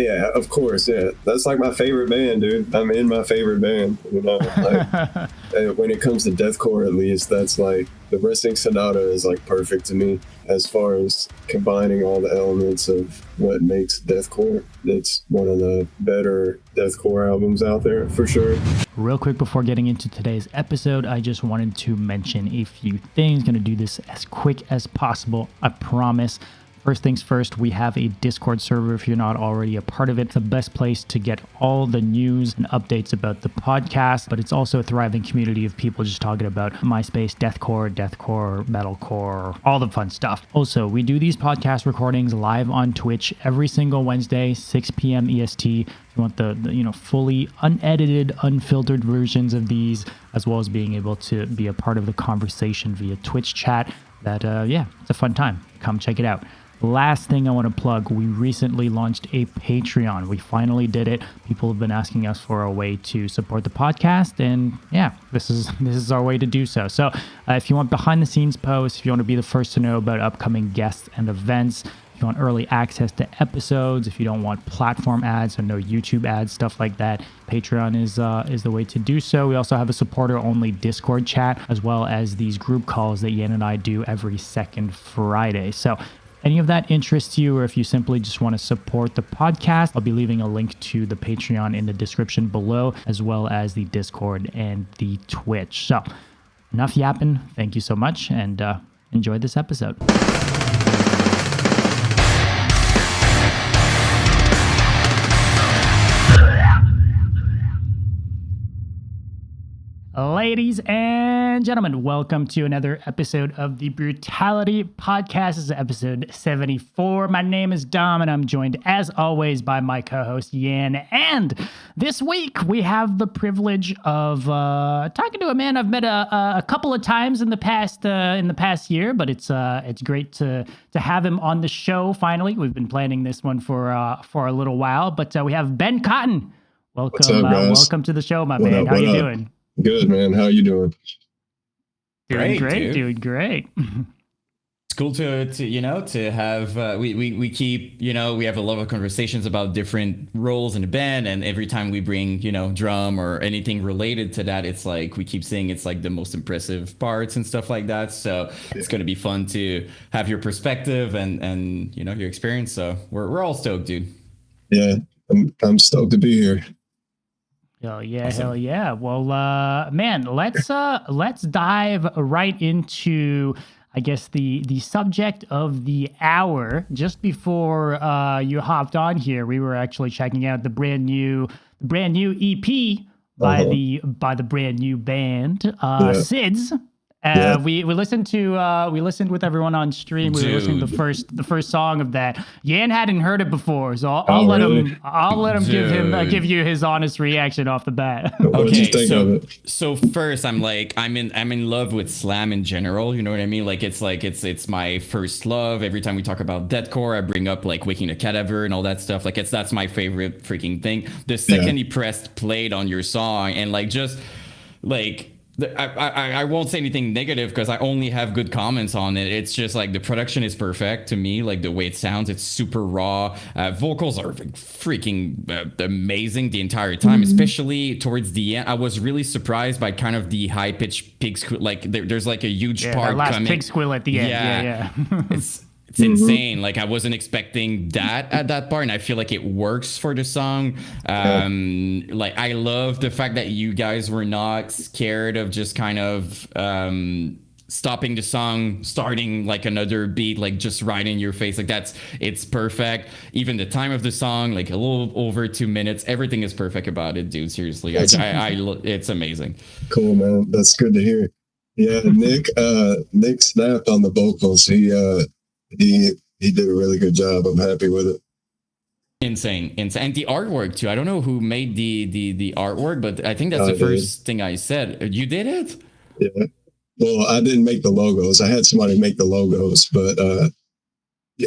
Yeah, of course. Yeah, that's like my favorite band, dude. I'm in my favorite band. When it comes to deathcore, at least, that's like the Resting Sonata is like perfect to me as far as combining all the elements of what makes deathcore. It's one of the better deathcore albums out there for sure. Real quick before getting into today's episode, I just wanted to mention a few things. Going to do this as quick as possible, I promise. First things first, we have a Discord server if you're not already a part of it. It's the best place to get all the news and updates about the podcast, but it's also a thriving community of people just talking about MySpace, deathcore, metalcore, all the fun stuff. Also, we do these podcast recordings live on Twitch every single Wednesday, 6 p.m. EST. If you want the fully unedited, unfiltered versions of these, as well as being able to be a part of the conversation via Twitch chat, it's a fun time. Come check it out. Last thing I want to plug, we recently launched a Patreon. We finally did it. People have been asking us for a way to support the podcast, and this is our way to do so. So if you want behind the scenes posts, if you want to be the first to know about upcoming guests and events, if you want early access to episodes, if you don't want platform ads or no YouTube ads, stuff like that, Patreon is the way to do so. We also have a supporter-only Discord chat, as well as these group calls that Yan and I do every second Friday. So any of that interests you, or if you simply just want to support the podcast, I'll be leaving a link to the Patreon in the description below, as well as the Discord and the Twitch. So enough yapping. Thank you so much, and enjoy this episode. Ladies and gentlemen, welcome to another episode of the Brutality Podcast. This is episode 74. My name is Dom, and I'm joined, as always, by my co-host, Yan. And this week, we have the privilege of talking to a man I've met a couple of times in the past year, but it's great to have him on the show, finally. We've been planning this one for a little while, but we have Ben Cotton. Welcome, What's up, guys? Welcome to the show, my man. How you doing? Good, man. How you doing? Doing great. It's cool to have we keep we have a lot of conversations about different roles in the band, and every time we bring drum or anything related to that, it's like we keep saying it's like the most impressive parts and stuff like that. So it's going to be fun to have your perspective and your experience. So we're all stoked, dude. Yeah, I'm stoked to be here. Hell yeah, awesome. Hell yeah. Well, man, let's dive right into, I guess, the subject of the hour. Just before you hopped on here, we were actually checking out the brand new EP by the brand new band, SIDS. We listened with everyone on stream. We were listening to the first song of that. Yan hadn't heard it before, so I'll let him give you his honest reaction off the bat. Okay, so first I'm in love with slam in general. You know what I mean? It's my first love. Every time we talk about deathcore, I bring up like Waking the Cadaver and all that stuff. That's my favorite freaking thing. The second he pressed played on your song and I won't say anything negative because I only have good comments on it. It's just like the production is perfect to me. Like the way it sounds, it's super raw. Vocals are freaking amazing the entire time, especially towards the end. I was really surprised by kind of the high pitched pig squeal. Like there's like a huge part that last coming. Pig squeal at the end. Yeah. It's insane. Like I wasn't expecting that at that part, and I feel like it works for the song. Like I love the fact that you guys were not scared of just kind of stopping the song, starting like another beat, like just right in your face. Like it's perfect. Even the time of the song, like a little over 2 minutes, everything is perfect about it, dude. Seriously, it's amazing. Cool, man. That's good to hear. Yeah, Nick snapped on the vocals. He did a really good job. I'm happy with it. Insane. And the artwork too. I don't know who made the artwork, but I think that's the first thing I said. You did it? Yeah. Well, I didn't make the logos. I had somebody make the logos, but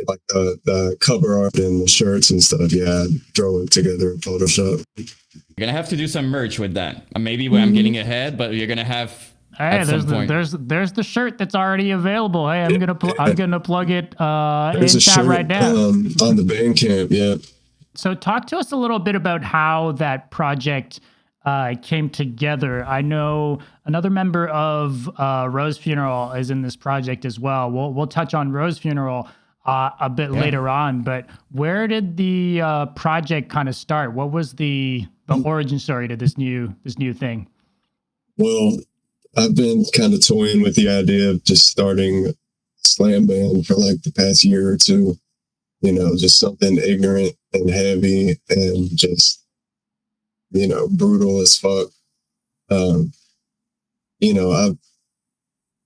like the cover art and the shirts and stuff. Yeah, I drove it together in Photoshop. You're gonna have to do some merch with that. Maybe I'm getting ahead, but you're gonna have. Hey, there's the shirt that's already available. Hey, I'm gonna plug it in chat right now on the Bandcamp. Yeah. So talk to us a little bit about how that project came together. I know another member of Rose Funeral is in this project as well. We'll touch on Rose Funeral a bit later on, but where did the project kind of start? What was the origin story to this new thing? Well, I've been kind of toying with the idea of just starting a slam band for like the past year or two. Just something ignorant and heavy and just, brutal as fuck. I've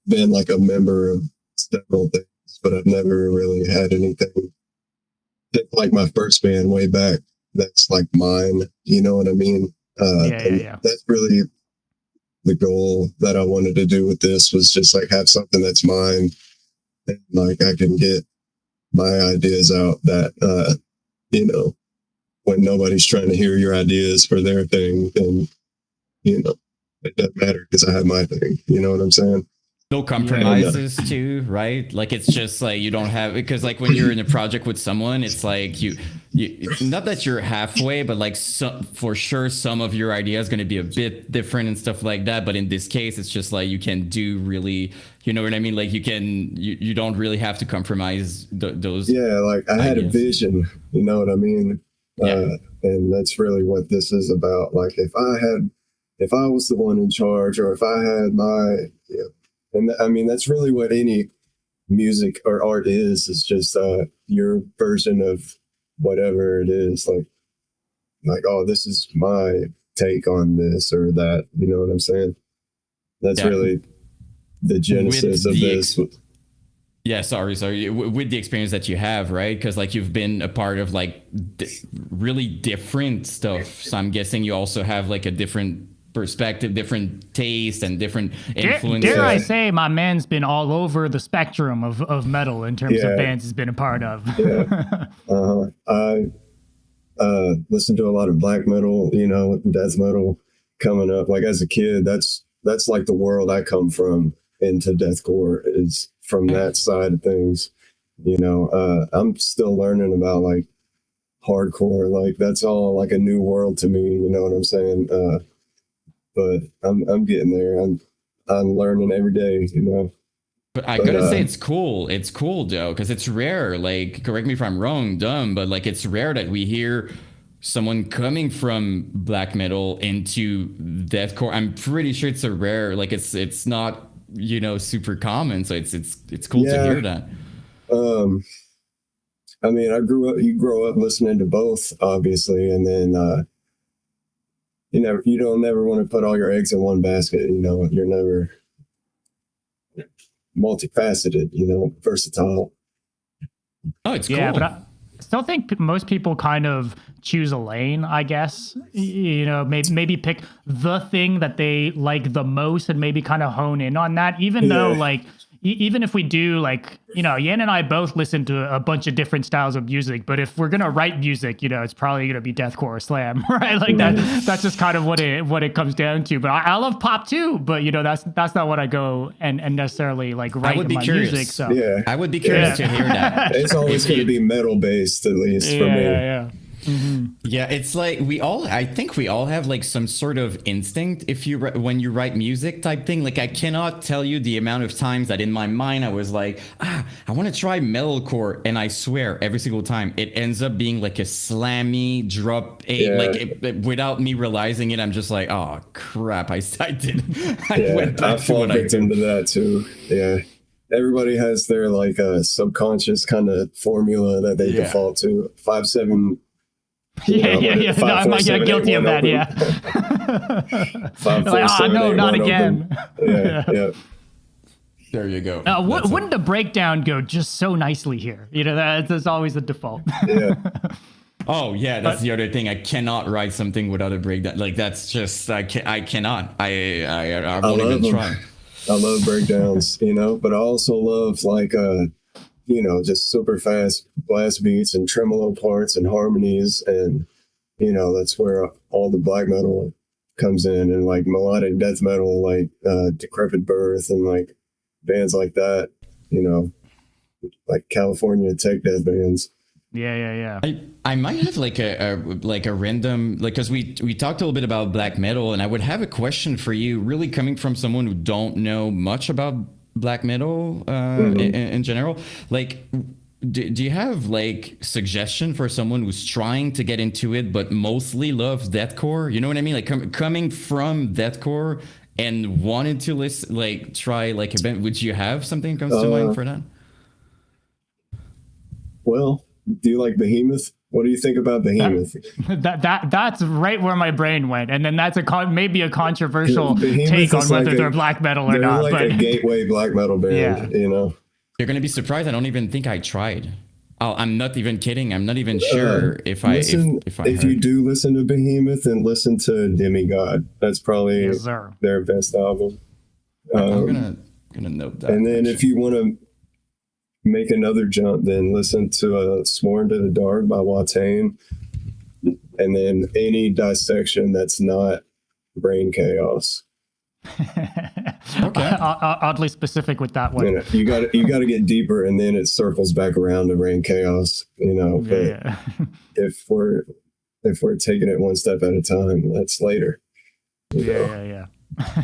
been like a member of several things, but I've never really had anything like my first band way back. That's like mine. You know what I mean? Yeah. That's really the goal that I wanted to do with this, was just like have something that's mine, and like I can get my ideas out that, when nobody's trying to hear your ideas for their thing, then, it doesn't matter because I have my thing. You know what I'm saying? No compromises too, right? Like it's just like you don't have, because like when you're in a project with someone, it's like you not that you're halfway, but like for sure some of your idea is going to be a bit different and stuff like that. But in this case, it's just like you can do really, you know what I mean? Like you don't really have to compromise those. Yeah, like I had a vision. You know what I mean? And that's really what this is about. Like if I was the one in charge, or if I had my, and I mean, that's really what any music or art is just your version of whatever it is. Like, oh, this is my take on this or that. You know what I'm saying? That's really the genesis of this. Yeah, sorry. With the experience that you have, right? Because like you've been a part of like really different stuff. So I'm guessing you also have like a different perspective, different taste, and different influences. Dare I say, my man's been all over the spectrum of metal in terms of bands he's been a part of. I listened to a lot of black metal, death metal coming up. Like as a kid, that's like the world I come from into deathcore, is from that side of things. I'm still learning about like hardcore. Like that's all like a new world to me. You know what I'm saying? But I'm getting there. I'm learning every day, But I gotta say, it's cool. It's cool, though, because it's rare. Like, correct me if I'm wrong, dumb, but like, it's rare that we hear someone coming from black metal into deathcore. I'm pretty sure it's a rare. Like, it's not super common. So it's cool to hear that. I mean, you grow up listening to both, obviously, and then you don't never want to put all your eggs in one basket. You're never multifaceted, versatile. Oh, it's cool. Yeah, but I still think most people kind of choose a lane, I guess. Maybe pick the thing that they like the most and maybe kind of hone in on that, even though like even if we do, like, Yan and I both listen to a bunch of different styles of music, but if we're going to write music, it's probably going to be deathcore or slam, right? Like that's just kind of what it comes down to. But I love pop too, but that's not what I go and necessarily like write in my music. So I would be curious to hear that. It's always going to be metal based, at least for me. Yeah. Mm-hmm. Yeah, it's like I think we all have like some sort of instinct when you write music type thing. Like I cannot tell you the amount of times that in my mind I was like, I want to try metalcore, and I swear every single time it ends up being like a slammy drop without me realizing it. I'm just like, oh crap, I went back to fall victim to that too. Yeah. Everybody has their like subconscious kind of formula that they default to. 5-7. Yeah. No, I might get guilty of that. Yeah. 5, 4, 7, no, 8, not again. Yeah. There you go. Wouldn't the breakdown go just so nicely here? That's always the default. Yeah. Oh yeah, that's the other thing. I cannot write something without a breakdown. Like that's just I cannot. I won't even try. I love breakdowns, but I also love like just super fast blast beats and tremolo parts and harmonies, and that's where all the black metal comes in, and like melodic death metal, like Decrepit Birth and like bands like that, like California tech death bands. Yeah. I might have like a random, like, because we talked a little bit about black metal, and I would have a question for you, really coming from someone who don't know much about black metal in general. Like, do you have like suggestion for someone who's trying to get into it but mostly loves deathcore? You know what I mean? Like coming from deathcore and wanted to listen, like try like a band. Would you have something that comes to mind for that? Well, do you like Behemoth? What do you think about Behemoth? That's right where my brain went, and then that's maybe a controversial take on whether they're black metal or not. They're like a gateway black metal band, you know. You're gonna be surprised. I don't even think I tried. I'm not even kidding. I'm not even sure if you do listen to Behemoth, and listen to Demigod. That's probably their best album. I'm gonna note that. And then if you want to make another jump, then listen to Sworn to the Dark by Watain, and then any dissection that's not Brain Chaos. Okay. Oddly specific with that one. You got to get deeper, and then it circles back around to Brain Chaos, you know. But if we're taking it one step at a time, that's later. Yeah.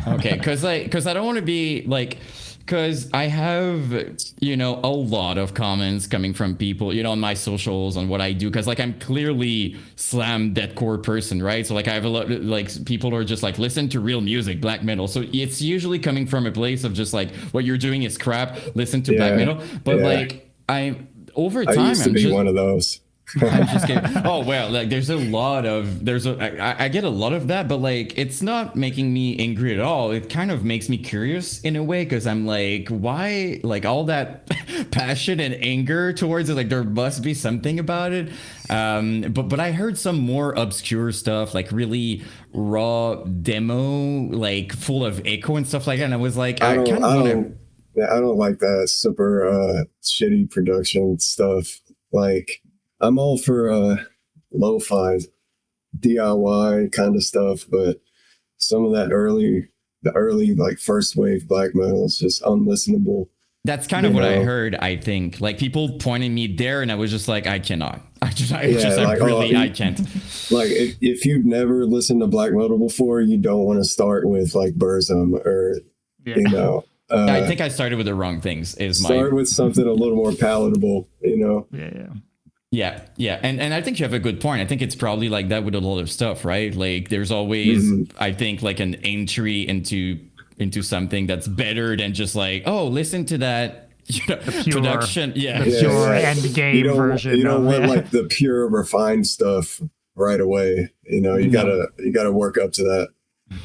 Okay, because I don't want to be like, because I have, you know, a lot of comments coming from people, you know, on my socials on what I do, because like I'm clearly slam deathcore person, right? So like I have a lot, like people are just like, listen to real music, black metal. So it's usually coming from a place of just like, what you're doing is crap, listen to black metal. But like I used to be one of those. I'm just kidding. Oh well, like I get a lot of that, but like it's not making me angry at all. It kind of makes me curious in a way, because I'm like, why, like all that passion and anger towards it? Like there must be something about it. But I heard some more obscure stuff, like really raw demo, like full of echo and stuff like that. And I was like, I don't like that super shitty production stuff. Like, I'm all for lo-fi, DIY kind of stuff, but some of that early like first wave black metal is just unlistenable. That's kind of what I heard, I think. Like people pointing me there, and I was just like, I cannot. I can't. Like if you've never listened to black metal before, you don't want to start with like Burzum or you know. I think I started with the wrong things. Start with something a little more palatable, you know. Yeah. And I think you have a good point. I think it's probably like that with a lot of stuff, right? Like there's always, I think, like an entry into something that's better than just like, oh, listen to that, you know, production. The pure end game version. You don't want like the pure refined stuff right away. You know, you gotta work up to that.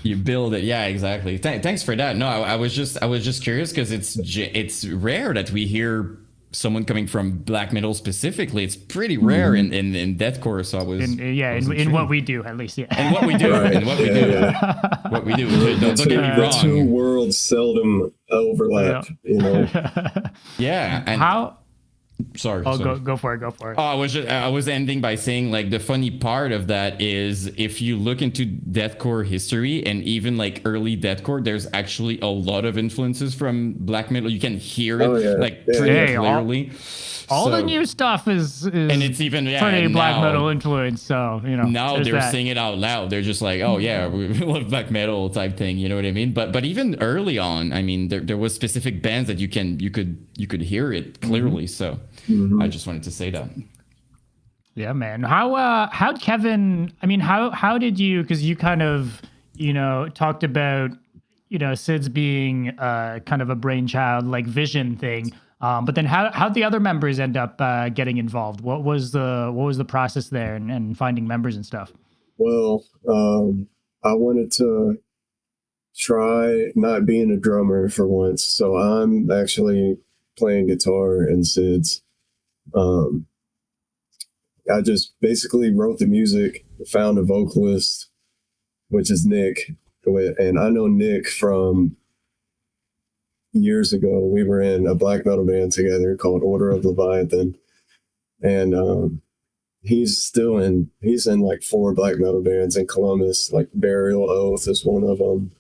You build it. Yeah, exactly. Thanks for that. No, I was just curious, because it's rare that we hear someone coming from black metal specifically. It's pretty rare in deathcore. So I was in what we do, at least. And what we do, what we do. Don't get me wrong. The two worlds seldom overlap. You know. Yeah. And how? Sorry. Go for it. Oh, I was ending by saying, like, the funny part of that is if you look into deathcore history and even like early deathcore, there's actually a lot of influences from black metal. You can hear it pretty clearly. All the new stuff is and it's even pretty black metal influence. So, you know, now they're saying it out loud. They're just like, oh yeah, we love black metal type thing. You know what I mean? But even early on, I mean, there was specific bands that you could hear it clearly. So I just wanted to say that. Yeah, man. How Kevin? I mean, how did you? Because you kind of, you know, talked about, you know, Sid's being kind of a brainchild, like vision thing. But then how'd the other members end up getting involved? What was the process there and finding members and stuff? Well, I wanted to try not being a drummer for once. So I'm actually playing guitar in Sid's. I just basically wrote the music, found a vocalist, which is Nick. And I know Nick from years ago. We were in a black metal band together called Order of Leviathan, and he's in like 4 black metal bands in Columbus. Like Burial Oath is one of them,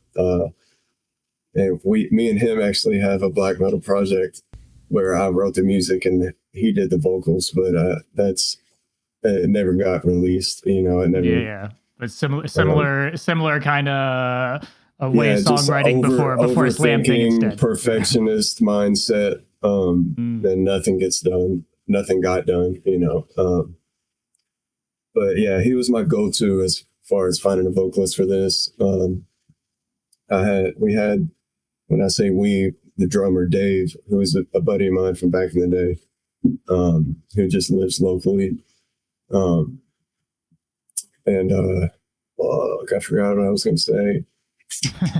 and me and him actually have a black metal project where I wrote the music and he did the vocals, but it never got released. You know, it never. Yeah. But similar kind of a way of just songwriting before Slam thing instead. Perfectionist mindset. Then nothing gets done. Nothing got done. You know. But yeah, he was my go-to as far as finding a vocalist for this. We had, when I say we, the drummer Dave, who was a buddy of mine from back in the day, who just lives locally. I forgot what I was going to say.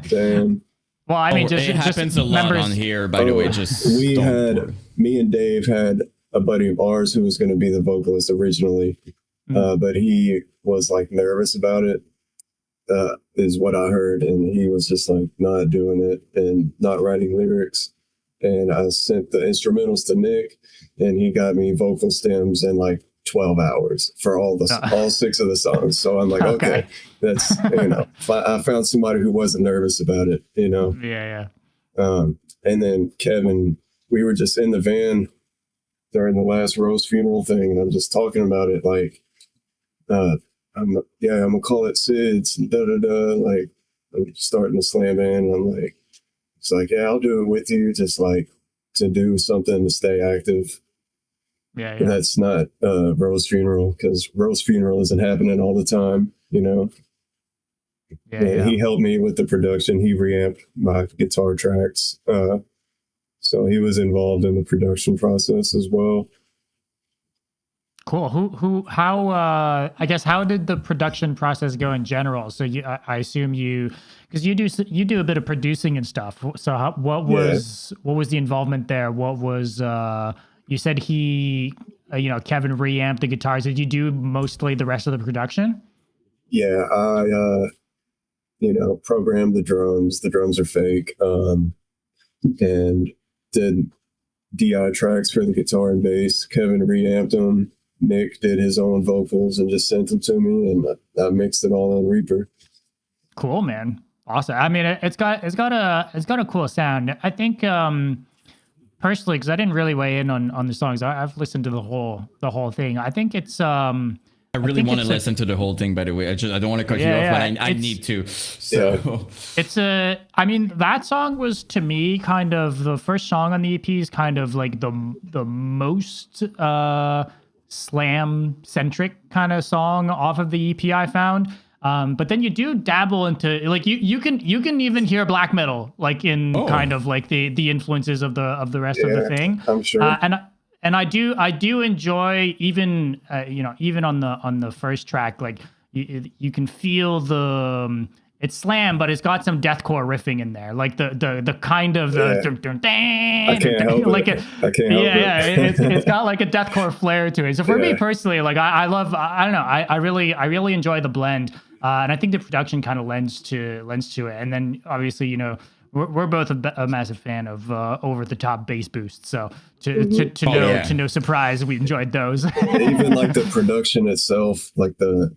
Damn. Well, I mean, it happens a lot on here, by the way. Me and Dave had a buddy of ours who was going to be the vocalist originally, but he was like nervous about it, is what I heard. And he was just like not doing it and not writing lyrics. And I sent the instrumentals to Nick, and he got me vocal stems in like 12 hours for all 6 of the songs. So I'm like, okay, that's, you know, I found somebody who wasn't nervous about it, you know? Yeah. And then Kevin, we were just in the van during the last Rose funeral thing, and I'm just talking about it like, I'm gonna call it Sid's, like, I'm starting to slam band, and I'm like, it's like, yeah, I'll do it with you, just like to do something to stay active. Yeah. That's not Rose funeral, because Rose funeral isn't happening all the time, you know. Yeah. He helped me with the production. He reamped my guitar tracks, so he was involved in the production process as well. Cool. How did the production process go in general? So I assume because you do a bit of producing and stuff. So what was the involvement there? What was, you said Kevin reamped the guitars. Did you do mostly the rest of the production? Yeah, I, programmed the drums. The drums are fake. And did DI tracks for the guitar and bass. Kevin reamped them. Nick did his own vocals and just sent them to me, and I mixed it all on Reaper. Cool, man. Awesome. I mean, it's got a cool sound. I think personally, because I didn't really weigh in on the songs, I've listened to the whole thing. I think it's I really want to listen to the whole thing, by the way. I don't want to cut you off, but I need to. So that song was, to me, kind of the first song on the EP is kind of like the most slam centric kind of song off of the EP I found. But then you do dabble into, like, you can even hear black metal, like in kind of like the influences of the rest of the thing. I'm sure. And I do enjoy even on the first track, like you can feel it's slam, but it's got some deathcore riffing in there, like the kind of I can't help it. It's got like a deathcore flair to it. So for me personally, like I really enjoy the blend, and I think the production kind of lends to it. And then obviously, we're both a massive fan of over the top bass boosts. So to no surprise, we enjoyed those. Even like the production itself, like the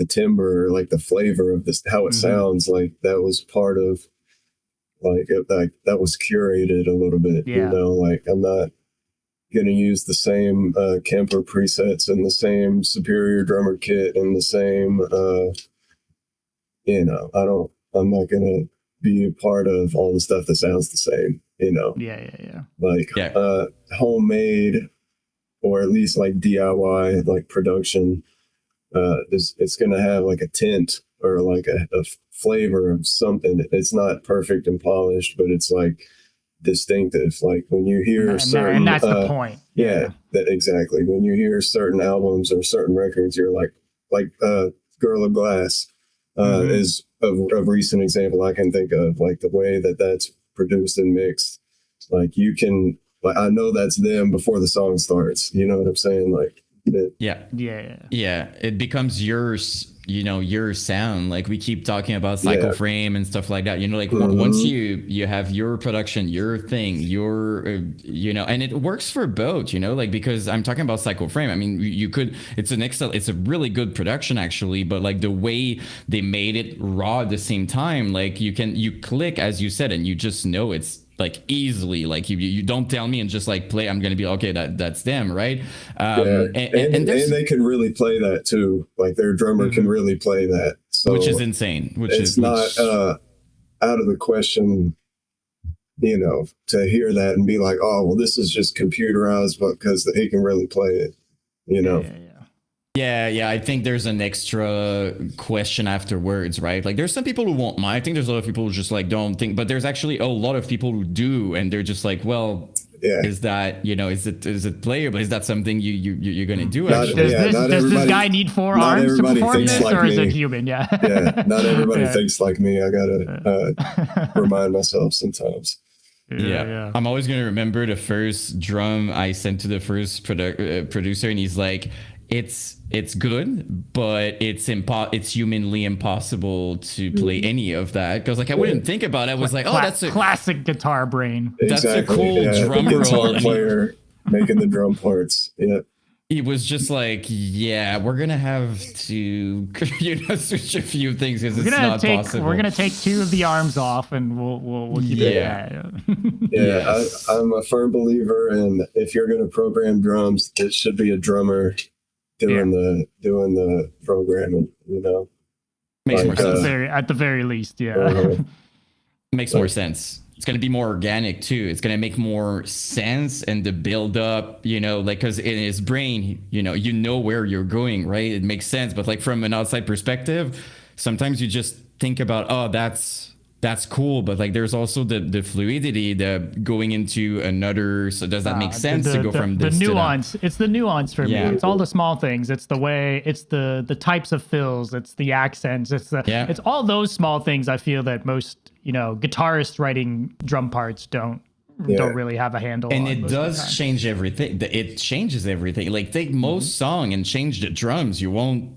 timbre, like the flavor of this, how it sounds, like that was part of that was curated a little bit. Like I'm not gonna use the same Kemper presets and the same Superior drummer kit and the same I'm not gonna be a part of all the stuff that sounds the same, homemade, or at least like DIY, like production. It's going to have like a tint or like a flavor of something. It's not perfect and polished, but it's like distinctive. Like when you hear and that's the point. Exactly. When you hear certain albums or certain records, you're like Girl of Glass is a recent example I can think of. Like the way that's produced and mixed, like you can, like, I know that's them before the song starts. You know what I'm saying? Like. It becomes yours, your sound. Like we keep talking about Cycle Frame and stuff like that, once you have your production, your thing, and it works for both, because I'm talking about Cycle Frame. I mean, it's a really good production actually, but like the way they made it raw at the same time, like you click, as you said, and you just know it's like easily. Like you don't tell me and just like play, I'm gonna be okay, that's them, right? And they can really play that too. Like their drummer can really play that, so which is insane. It's not out of the question, to hear that and be like, oh well, this is just computerized, but because he can really play it, Yeah, I think there's an extra question afterwards, right? Like there's some people who won't mind. I think there's a lot of people who just like don't think, but there's actually a lot of people who do, and they're just like, well, is that, is it playable? Is that something you're gonna do? Actually? Does this guy need 4 arms to perform this, or is it human? Yeah. Not everybody thinks like me. I gotta remind myself sometimes. Yeah. I'm always gonna remember the first drum I sent to the first producer, and he's like, it's good, but it's humanly impossible to play any of that, because like I wouldn't think about it. I was like, that's a classic guitar brain. That's a cool drum roll. Guitar player making the drum parts. Yeah. He was just like, we're gonna have to switch a few things because it's not possible. We're gonna take 2 of the arms off, and we'll keep it at that. I'm a firm believer in, if you're gonna program drums, it should be a drummer doing the programming. Makes more sense. At the very least, Makes more sense. It's going to be more organic too. It's going to make more sense, and the build up, like, because in his brain, you know where you're going, right? It makes sense. But like from an outside perspective, sometimes you just think about, that's cool, but like there's also the fluidity, the going into another. So does that make sense to go from this the nuance? To that? It's the nuance for me. It's all the small things. It's the way. It's the types of fills. It's the accents. It's all those small things. I feel that most guitarists writing drum parts don't really have a handle. And on it does change everything. It changes everything. Like take most song and change the drums. You won't.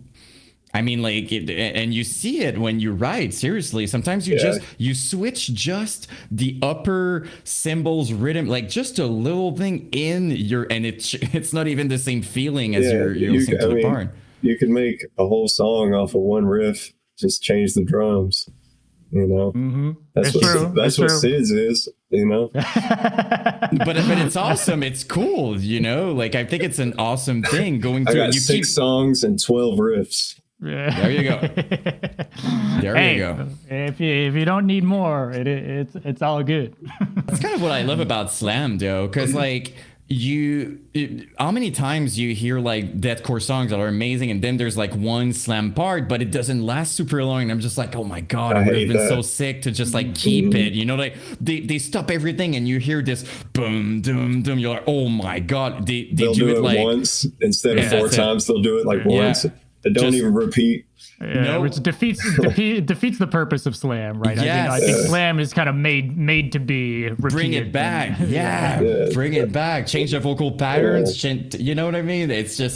I mean, like, and you see it when you write. Seriously, sometimes you switch just the upper cymbals rhythm, like just a little thing in your, and it's not even the same feeling as you're listening to the part. You can make a whole song off of one riff, just change the drums. That's what Sid's is. But it's awesome. It's cool. Like I think it's an awesome thing going through. I got 6 songs and 12 riffs. There you go. You go. If you don't need more, it's all good. That's kind of what I love about slam, though, because like how many times you hear like deathcore songs that are amazing, and then there's like one slam part, but it doesn't last super long, and I'm just like, oh my god, I would have been so sick to just like keep it. Like they stop everything, and you hear this boom, doom, doom. You're like, oh my god, they'll do it like once instead of 4 times. They'll do it like once. They don't even repeat. Which defeats the purpose of slam, right? Yes. I think slam is kind of made to be repeated. Bring it back. Bring it back. Change the vocal patterns. You know what I mean? It's so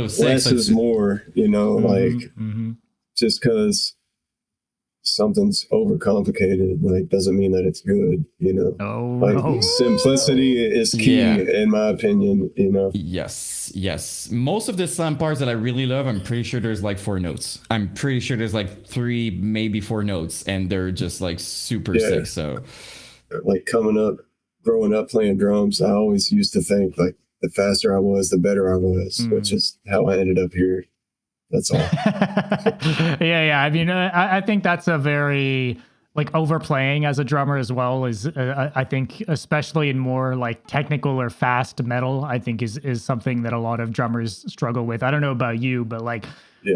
sick. Less is more, just because something's overcomplicated, like, doesn't mean that it's good, simplicity is key, in my opinion, Yes. Most of the slam parts that I really love, I'm pretty sure there's like 4 notes. I'm pretty sure there's like 3, maybe 4 notes, and they're just like super sick. So like growing up playing drums, I always used to think like the faster I was, the better I was, which is how I ended up here. That's all. I mean, I think that's a very like overplaying as a drummer as well is I think especially in more like technical or fast metal, I think is something that a lot of drummers struggle with. I don't know about you, but like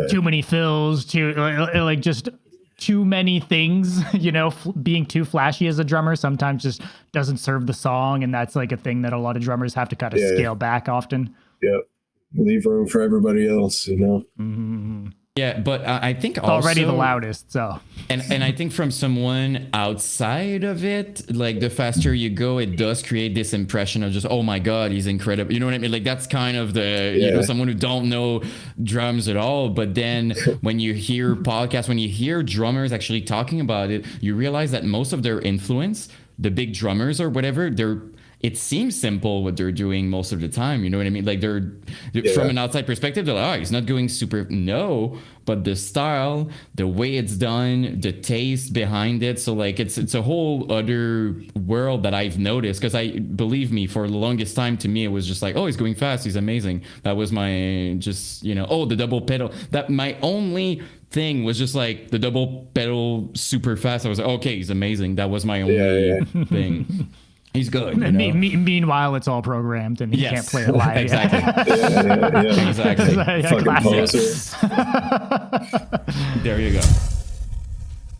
too many fills, just too many things, being too flashy as a drummer sometimes just doesn't serve the song, and that's like a thing that a lot of drummers have to kind of scale back often. Yep. Leave room for everybody else, Yeah, but I think it's also already the loudest. So, and I think from someone outside of it, like the faster you go, it does create this impression of just, oh my god, he's incredible. You know what I mean? Like that's kind of the someone who don't know drums at all. But then when you hear podcasts, when you hear drummers actually talking about it, you realize that most of their influence, the big drummers or whatever, it seems simple what they're doing most of the time. You know what I mean? Like from an outside perspective, they're like, oh, he's not going super. No, but the style, the way it's done, the taste behind it. So like it's a whole other world that I've noticed, because believe me, for the longest time to me it was just like, oh, he's going fast, he's amazing. That was my just, oh, the double pedal. That my only thing was just like the double pedal super fast. I was like, okay, he's amazing. That was my only thing. He's good. Meanwhile, it's all programmed and he can't play it live. Exactly. Exactly. Fucking poser. There you go.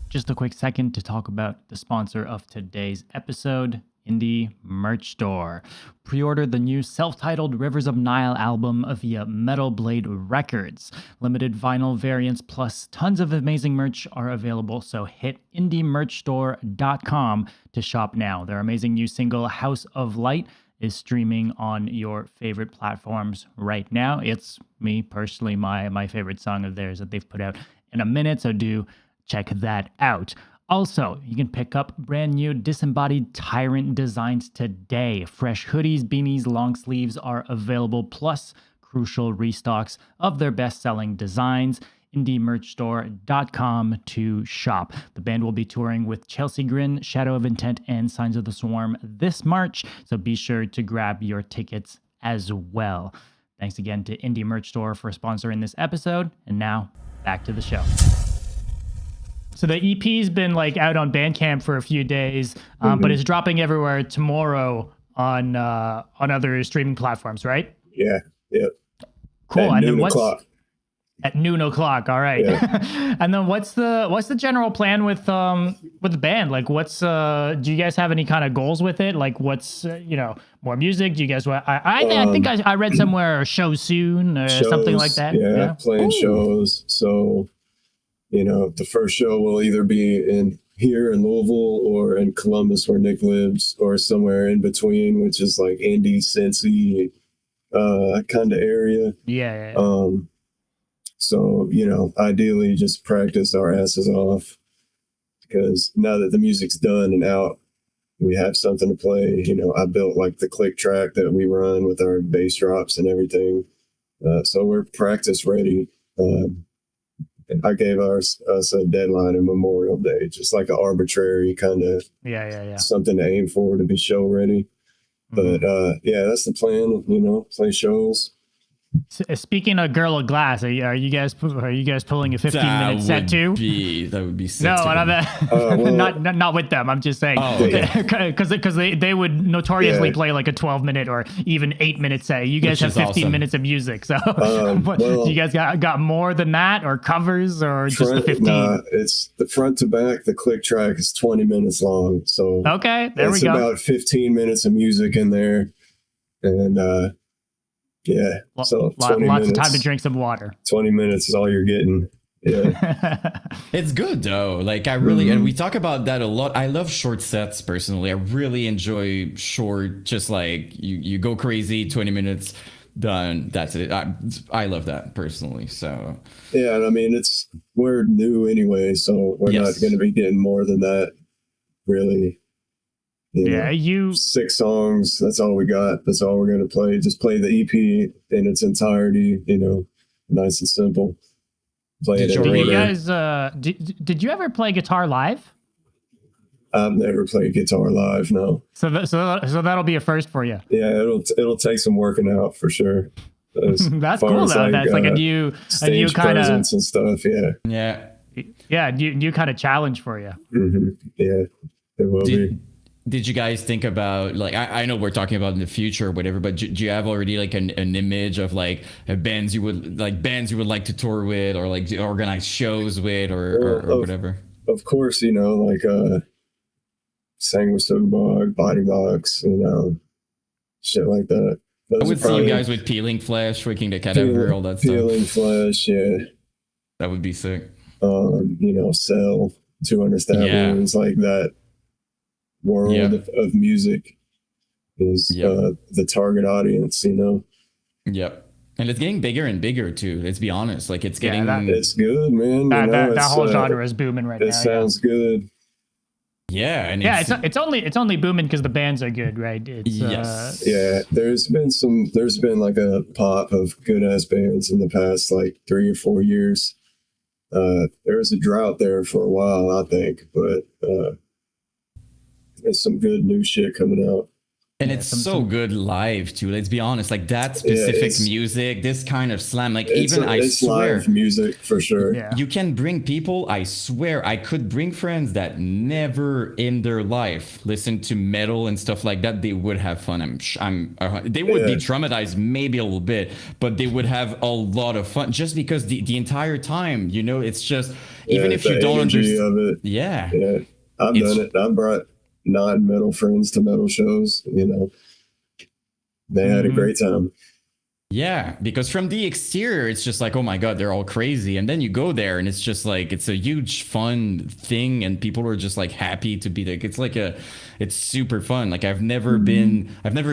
Just a quick second to talk about the sponsor of today's episode, Indie Merch Store. Pre-order the new self-titled Rivers of Nile album via Metal Blade Records. Limited vinyl variants plus tons of amazing merch are available, so hit indiemerchstore.com to shop now. Their amazing new single, House of Light, is streaming on your favorite platforms right now. It's me personally, my favorite song of theirs that they've put out in a minute, so do check that out. Also, you can pick up brand new disembodied tyrant designs today. Fresh hoodies, beanies, long sleeves are available, plus crucial restocks of their best-selling designs. indiemerchstore.com to shop. The band will be touring with Chelsea Grin, Shadow of Intent, and Signs of the Swarm this March, so be sure to grab your tickets as well. Thanks again to Indie Merch Store for sponsoring this episode, and now back to the show. So the EP's been like out on Bandcamp for a few days, but it's dropping everywhere tomorrow on other streaming platforms, right? Yeah. Cool. At noon o'clock. At noon o'clock. All right. Yeah. And then what's the general plan with the band? Like, do you guys have any kind of goals with it? Like, what's more music? Do you guys? I think I read somewhere shows soon or something like that. Yeah, playing shows. So. The first show will either be here in Louisville or in Columbus where Nick lives, or somewhere in between, which is like Indy, Cincy, kind of area. Yeah. So, ideally just practice our asses off, because now that the music's done and out, we have something to play. I built like the click track that we run with our bass drops and everything. So we're practice ready. I gave us a deadline in Memorial Day, just like an arbitrary kind of something to aim for to be show ready. But that's the plan. Play shows. Speaking of Girl of Glass, are you guys pulling a 15-minute set too? That would be sick. No, not with them. I'm just saying, because they would notoriously play like a 12-minute or even 8-minute set. You guys have 15 minutes of music, so do you guys got more than that, or covers, or just the 15? Nah, it's the front to back. The click track is 20 minutes long, so okay, there we go. It's about 15 minutes of music in there, and so lots of time to drink some water. 20 minutes is all you're getting. Yeah. It's good though. Like I really, and we talk about that a lot. I love short sets personally. I really enjoy short, just like you go crazy, 20 minutes, done. That's it. I love that personally. So yeah, and I mean we're new anyway, so we're not going to be getting more than that, really. 6 songs. That's all we got. That's all we're going to play. Just play the EP in its entirety. Nice and simple. Play it in order. You guys, did you ever play guitar live? I've never played guitar live. No. So that'll be a first for you. Yeah, it'll take some working out for sure. That's cool though. That's like a new kind of presence and stuff. Yeah. New kind of challenge for you. Mm-hmm. Yeah, it will be. Did you guys think about, like, I know we're talking about in the future or whatever, but do you have already like an image of like bands you would like to tour with, or like organize shows with, or whatever? Of course, like sang with Sogabog, Body Box, shit like that. I would see you guys with Peeling Flesh, Waking the Cadaver, all that stuff. Peeling Flesh, yeah. That would be sick. Cell, 200 Stab like that. World of music is the target audience, Yep. And it's getting bigger and bigger too. Let's be honest. Like it's getting it's good, man. That whole genre is booming right now. It sounds good. Yeah, and Yeah, it's only booming because the bands are good, right? Yes. Yeah, there's been like a pop of good ass bands in the past like 3 or 4 years. There was a drought there for a while, I think, but there's some good new shit coming out. And it's so good live too. Let's be honest. Like that Yeah, specific music, this kind of slam. Like even I it's swear, live music for sure. Yeah. you can bring people. I swear, I could bring friends that never in their life listened to metal and stuff like that. They would have fun. They would be traumatized maybe a little bit, but they would have a lot of fun just because the entire time, you know, it's just even if you don't understand of it. Yeah, I've done it. I brought non-metal friends to metal shows. You know, they had a great time. Yeah, because from the exterior, it's just like, oh my God, they're all crazy. And then you go there and it's just like, it's a huge fun thing. And people are just like happy to be there. It's super fun. Like I've never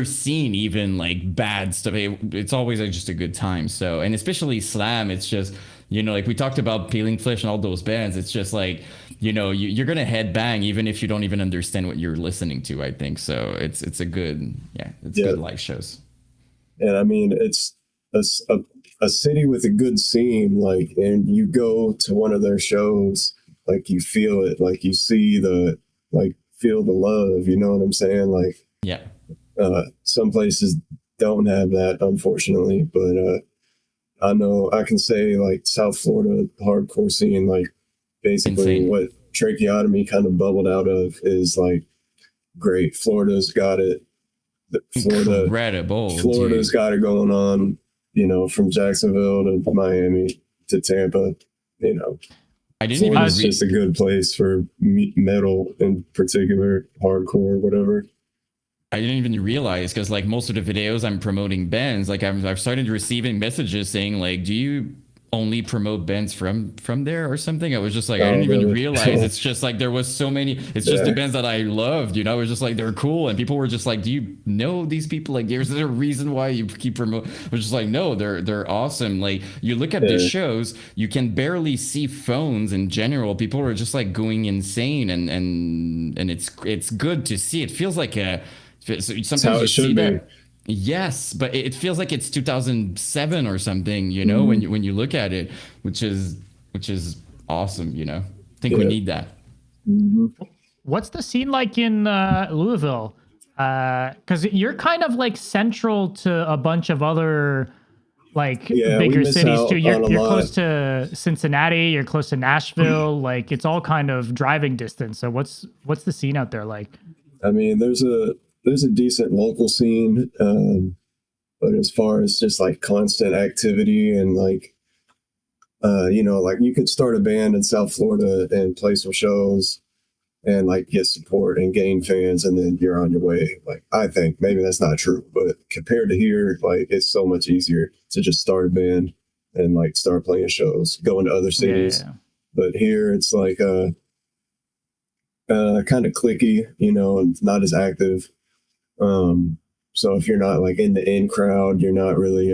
seen even like bad stuff. It's always like just a good time. So, and especially slam, it's just, you know, like we talked about Peeling Flesh and all those bands. It's just like, you know, you're going to headbang even if you don't even understand what you're listening to, I think. So it's good live shows. And I mean, it's a city with a good scene, like, and you go to one of their shows, like you feel it, like you see feel the love, you know what I'm saying? Like, yeah, some places don't have that, unfortunately, but I know I can say like South Florida hardcore scene, like basically insane. What tracheotomy kind of bubbled out of is like great. Florida's got it. Florida's got it going on, you know, from Jacksonville to Miami to Tampa, you know. Florida's just a good place for metal in particular, hardcore, whatever. I didn't even realize because like most of the videos I'm promoting bands, like I've started receiving messages saying like, do you only promote bands from there or something? I was just like, I didn't even realize. It's just like there was so many. It's just the bands that I loved, you know. It was just like they're cool, and people were just like, "Do you know these people? Like, there's a reason why you keep promoting." I was just like, "No, they're awesome." Like, you look at the shows, you can barely see phones in general. People are just like going insane, and it's good to see. It feels like sometimes you see that. Yes, but it feels like it's 2007 or something, you know, when you look at it, which is awesome, you know. I think we need that. What's the scene like in Louisville? Because you're kind of like central to a bunch of other like bigger cities too. You're close to Cincinnati. You're close to Nashville. Like it's all kind of driving distance. So what's the scene out there like? I mean, there's a decent local scene, but as far as just like constant activity and like, you know, like you could start a band in South Florida and play some shows and like get support and gain fans, and then you're on your way. Like, I think maybe that's not true, but compared to here, like it's so much easier to just start a band and like start playing shows, going to other cities. Yeah. But here it's like kind of cliquey, you know, and not as active. So if you're not like in the in crowd, you're not really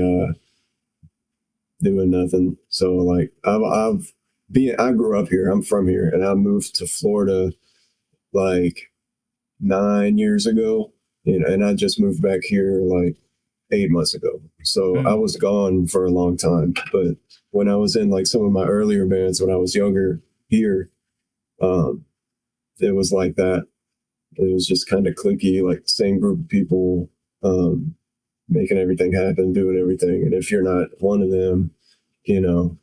doing nothing. So like I grew up here. I'm from here, and I moved to Florida like 9 years ago, you know, and I just moved back here like 8 months ago. So I was gone for a long time. But when I was in like some of my earlier bands when I was younger here, it was like that. It was just kind of cliquey, like the same group of people, making everything happen, doing everything. And if you're not one of them, you know,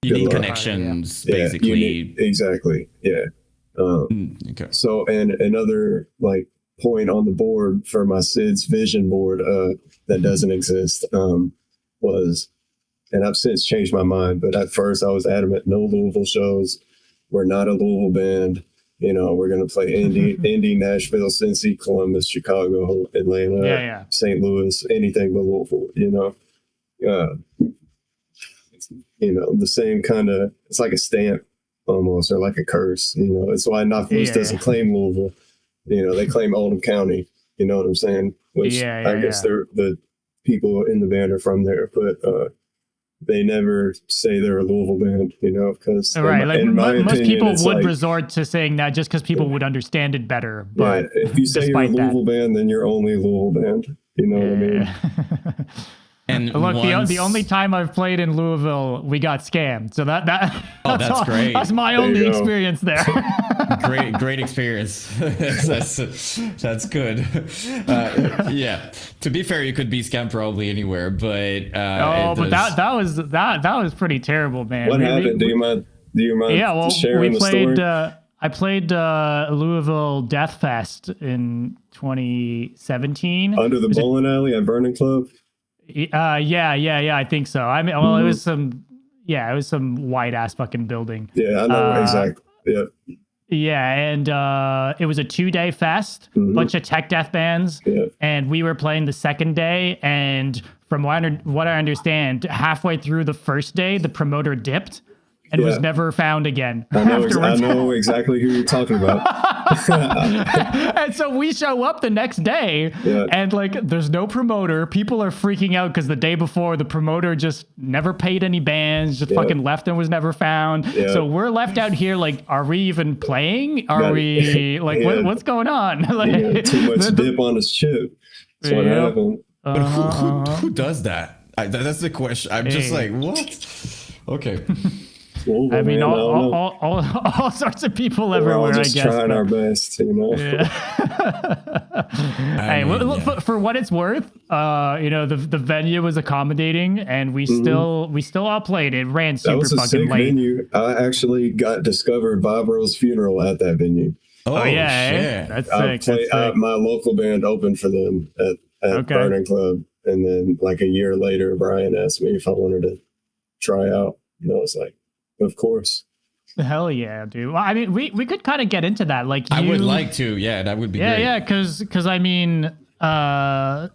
you need connections, basically. Exactly. Yeah. Okay. So, and another like point on the board for my Sid's vision board that doesn't exist was, and I've since changed my mind, but at first I was adamant, no Louisville shows. We're not a Louisville band. You know, we're going to play Indy, Nashville, Cincy, Columbus, Chicago, Atlanta, St. Louis, anything but Louisville, you know. You know, the same kind of, it's like a stamp almost, or like a curse, you know. It's why Knock Loose doesn't claim Louisville. You know, they claim Oldham County, you know what I'm saying? Which I guess the people in the band are from there. But they never say they're a Louisville band, you know, because right, like most opinion, people would like, resort to saying that just because people would understand it better. But if you say you're a Louisville that, band, then you're only a Louisville band. You know what I mean? And look, the only time I've played in Louisville, we got scammed. So that's great. That's my only experience there. great experience. that's good. Yeah. To be fair, you could be scammed probably anywhere, but that was pretty terrible, man. What happened? Do you mind sharing the story? I played Louisville Death Fest in 2017 under the bowling alley at Vernon Club. Yeah, I think so. I mean, well, it was some white ass fucking building. Yeah, I know exactly. Yeah. Yeah, and it was a 2-day fest, bunch of tech death bands, and we were playing the second day. And from what I understand, halfway through the first day, the promoter dipped and was never found again. I know exactly who you're talking about. And so we show up the next day, and like, there's no promoter. People are freaking out because the day before, the promoter just never paid any bands, just fucking left and was never found. So we're left out here like, are we even playing? Are we like, what's going on? Like, too much dip on his chip. That's what happened. But who does that? That's the question. I'm just like, what? Okay. I mean, all sorts of people everywhere. We're all just trying our best, you know. Yeah. Hey, for what it's worth, you know, the venue was accommodating, and we still all played. It ran super that was a fucking sick late. Venue. I actually got discovered Bob Rowe's funeral at that venue. Oh yeah, shit. That's sick. My local band opened for them at Vernon Club, and then like a year later, Brian asked me if I wanted to try out, and I was like, of course. Hell yeah, dude. Well, I mean, we could kind of get into that. Like, I would like to. Yeah, that would be great. Yeah, because I mean, was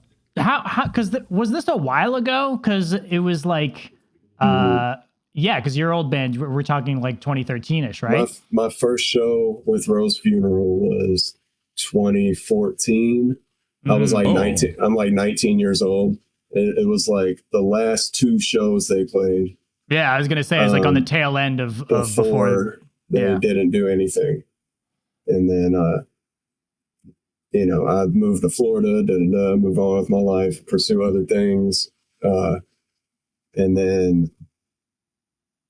this a while ago? Because it was like, because your old band, we're talking like 2013ish, right? My first show with Rowe's funeral was 2014. I was like 19. I'm like 19 years old. It was like the last 2 shows they played. Yeah, I was gonna say it's like on the tail end of before they didn't do anything, and then you know, I moved to Florida, move on with my life, pursue other things, and then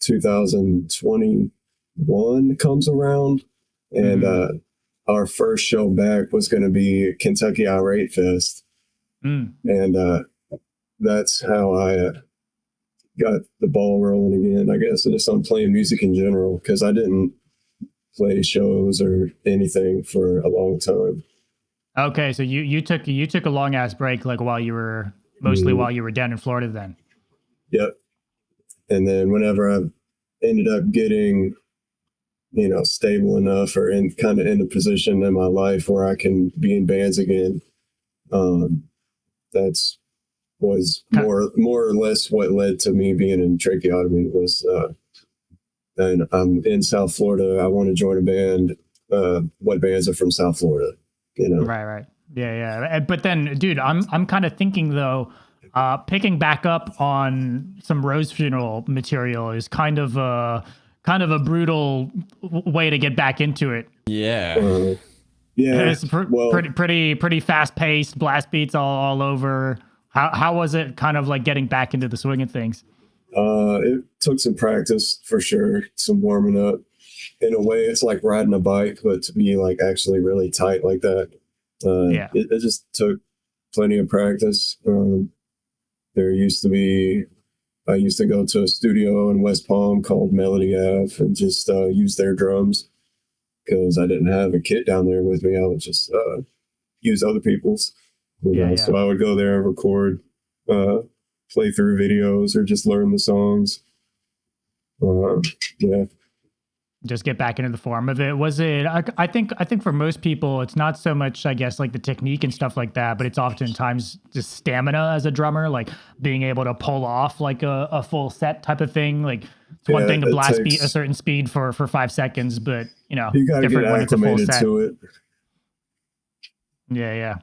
2021 comes around, and our first show back was going to be Kentucky Irate Fest, and that's how I got the ball rolling again, I guess. And just on playing music in general, because I didn't play shows or anything for a long time. Okay, so you took a long ass break, like while you were down in Florida then. Yep. And then whenever I ended up getting, you know, stable enough or in a position in my life where I can be in bands again, that's was more or less what led to me being in tracheotomy. Was and I'm in South Florida. I want to join a band. What bands are from South Florida? You know, right. Yeah. But then, dude, I'm kind of thinking though, picking back up on some Rowe's funeral material is kind of a brutal way to get back into it. Yeah. It's pretty fast paced, blast beats all over. How was it kind of like getting back into the swing of things? It took some practice for sure, some warming up. In a way, it's like riding a bike, but to be like actually really tight like that, it just took plenty of practice. I used to go to a studio in West Palm called Melody Ave and just use their drums because I didn't have a kit down there with me. I would just use other people's. So I would go there and record, play through videos or just learn the songs. Just get back into the form of it. Was it? I think for most people, it's not so much, I guess, like the technique and stuff like that, but it's oftentimes just stamina as a drummer, like being able to pull off like a full set type of thing. Like it's one thing to blast a certain speed for 5 seconds, but you know, you gotta get acclimated to it. Yeah.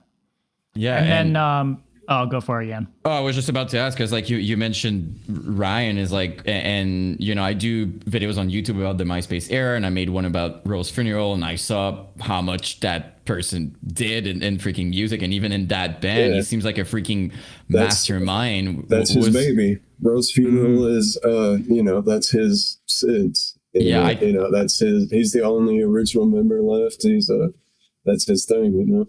Yeah, and then Oh, go for it, Ian. Oh, I was just about to ask because like you mentioned Ryan is like, and you know, I do videos on YouTube about the MySpace era, and I made one about Rose Funeral, and I saw how much that person did in freaking music, and even in that band, he seems like a freaking mastermind. That's his baby. Rose Funeral is, you know, that's his SIDS. You know, that's his. He's the only original member left. That's his thing. You know.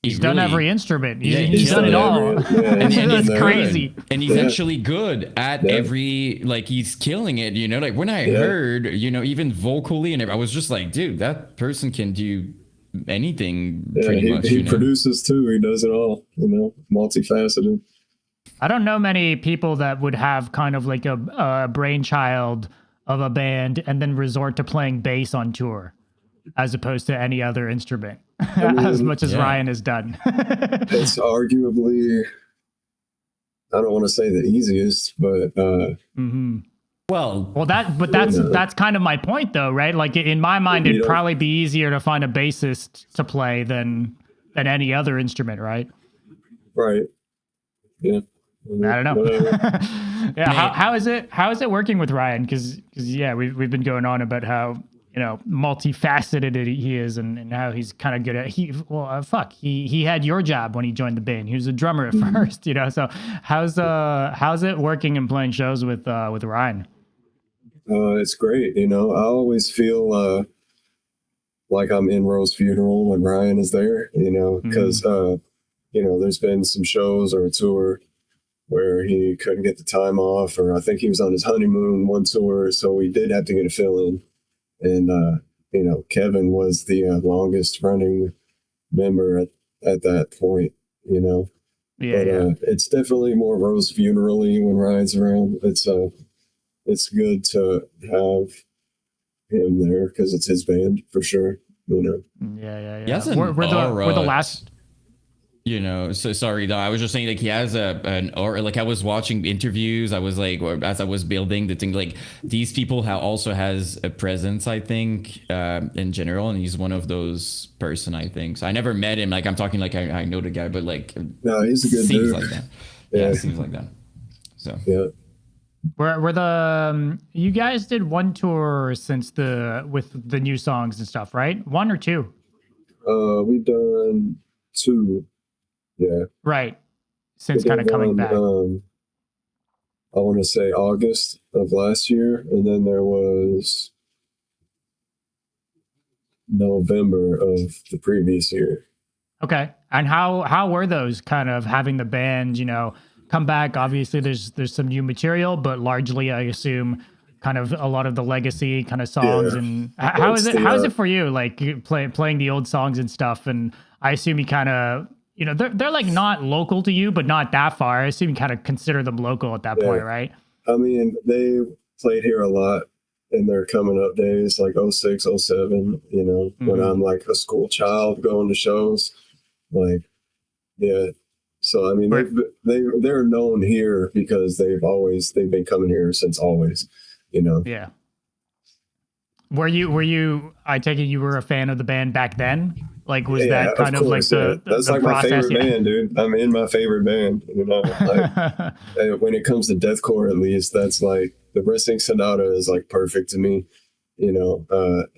He's done every instrument. He's done it all. And that's crazy. And he's actually good at every, like, he's killing it, you know? Like, when I heard, you know, even vocally, and I was just like, dude, that person can do anything pretty much. He produces too. He does it all, you know, multifaceted. I don't know many people that would have kind of like a brainchild of a band and then resort to playing bass on tour as opposed to any other instrument. I mean, as much as Ryan has done. It's arguably, I don't want to say the easiest, but that's kind of my point though, right? Like in my mind, it'd probably be easier to find a bassist to play than any other instrument, right? Right. Yeah. I don't know. How is it working with Ryan? Because we've been going on about how, you know, multifaceted he is and how he's kind of good at he had your job when he joined the band. He was a drummer at first, you know. So how's it working and playing shows with Ryan? It's great, you know. I always feel like I'm in Rose Funeral when Ryan is there, you know, because you know, there's been some shows or a tour where he couldn't get the time off, or I think he was on his honeymoon one tour, so we did have to get a fill-in. And, you know, Kevin was the longest running member at that point, you know. It's definitely more Rose Funeral-y when Ryan's around. It's good to have him there because it's his band for sure, you know. Yeah. We're the last... You know, so sorry though. I was just saying, like, he has like I was watching interviews. I was like, or as I was building the thing, like these people also has a presence, I think, in general, and he's one of those person, I think. So I never met him. Like I'm talking like I know the guy, but like no, he's a good dude. Like that. Yeah, seems like that. So yeah. Were the you guys did one tour since with the new songs and stuff, right? One or two? We've done two. Yeah. Right. Since kind of coming back. I want to say August of last year, and then there was November of the previous year. Okay. And how were those, kind of having the band, you know, come back? Obviously there's some new material, but largely I assume kind of a lot of the legacy kind of songs. And how is it for you, like playing the old songs and stuff? And I assume you kind of, you know, they're like not local to you, but not that far. I assume you kind of consider them local at that point, right? I mean, they played here a lot in their coming up days, like 06, 07, you know, when I'm like a school child going to shows. Like, yeah. So, I mean, they're known here because they've been coming here since always, you know? Yeah. Were you, I take it you were a fan of the band back then? Like, was that kind of like that's like my favorite band, dude. I'm in my favorite band, you know. Like, when it comes to deathcore, at least, that's like the Resting Sonata is like perfect to me, you know.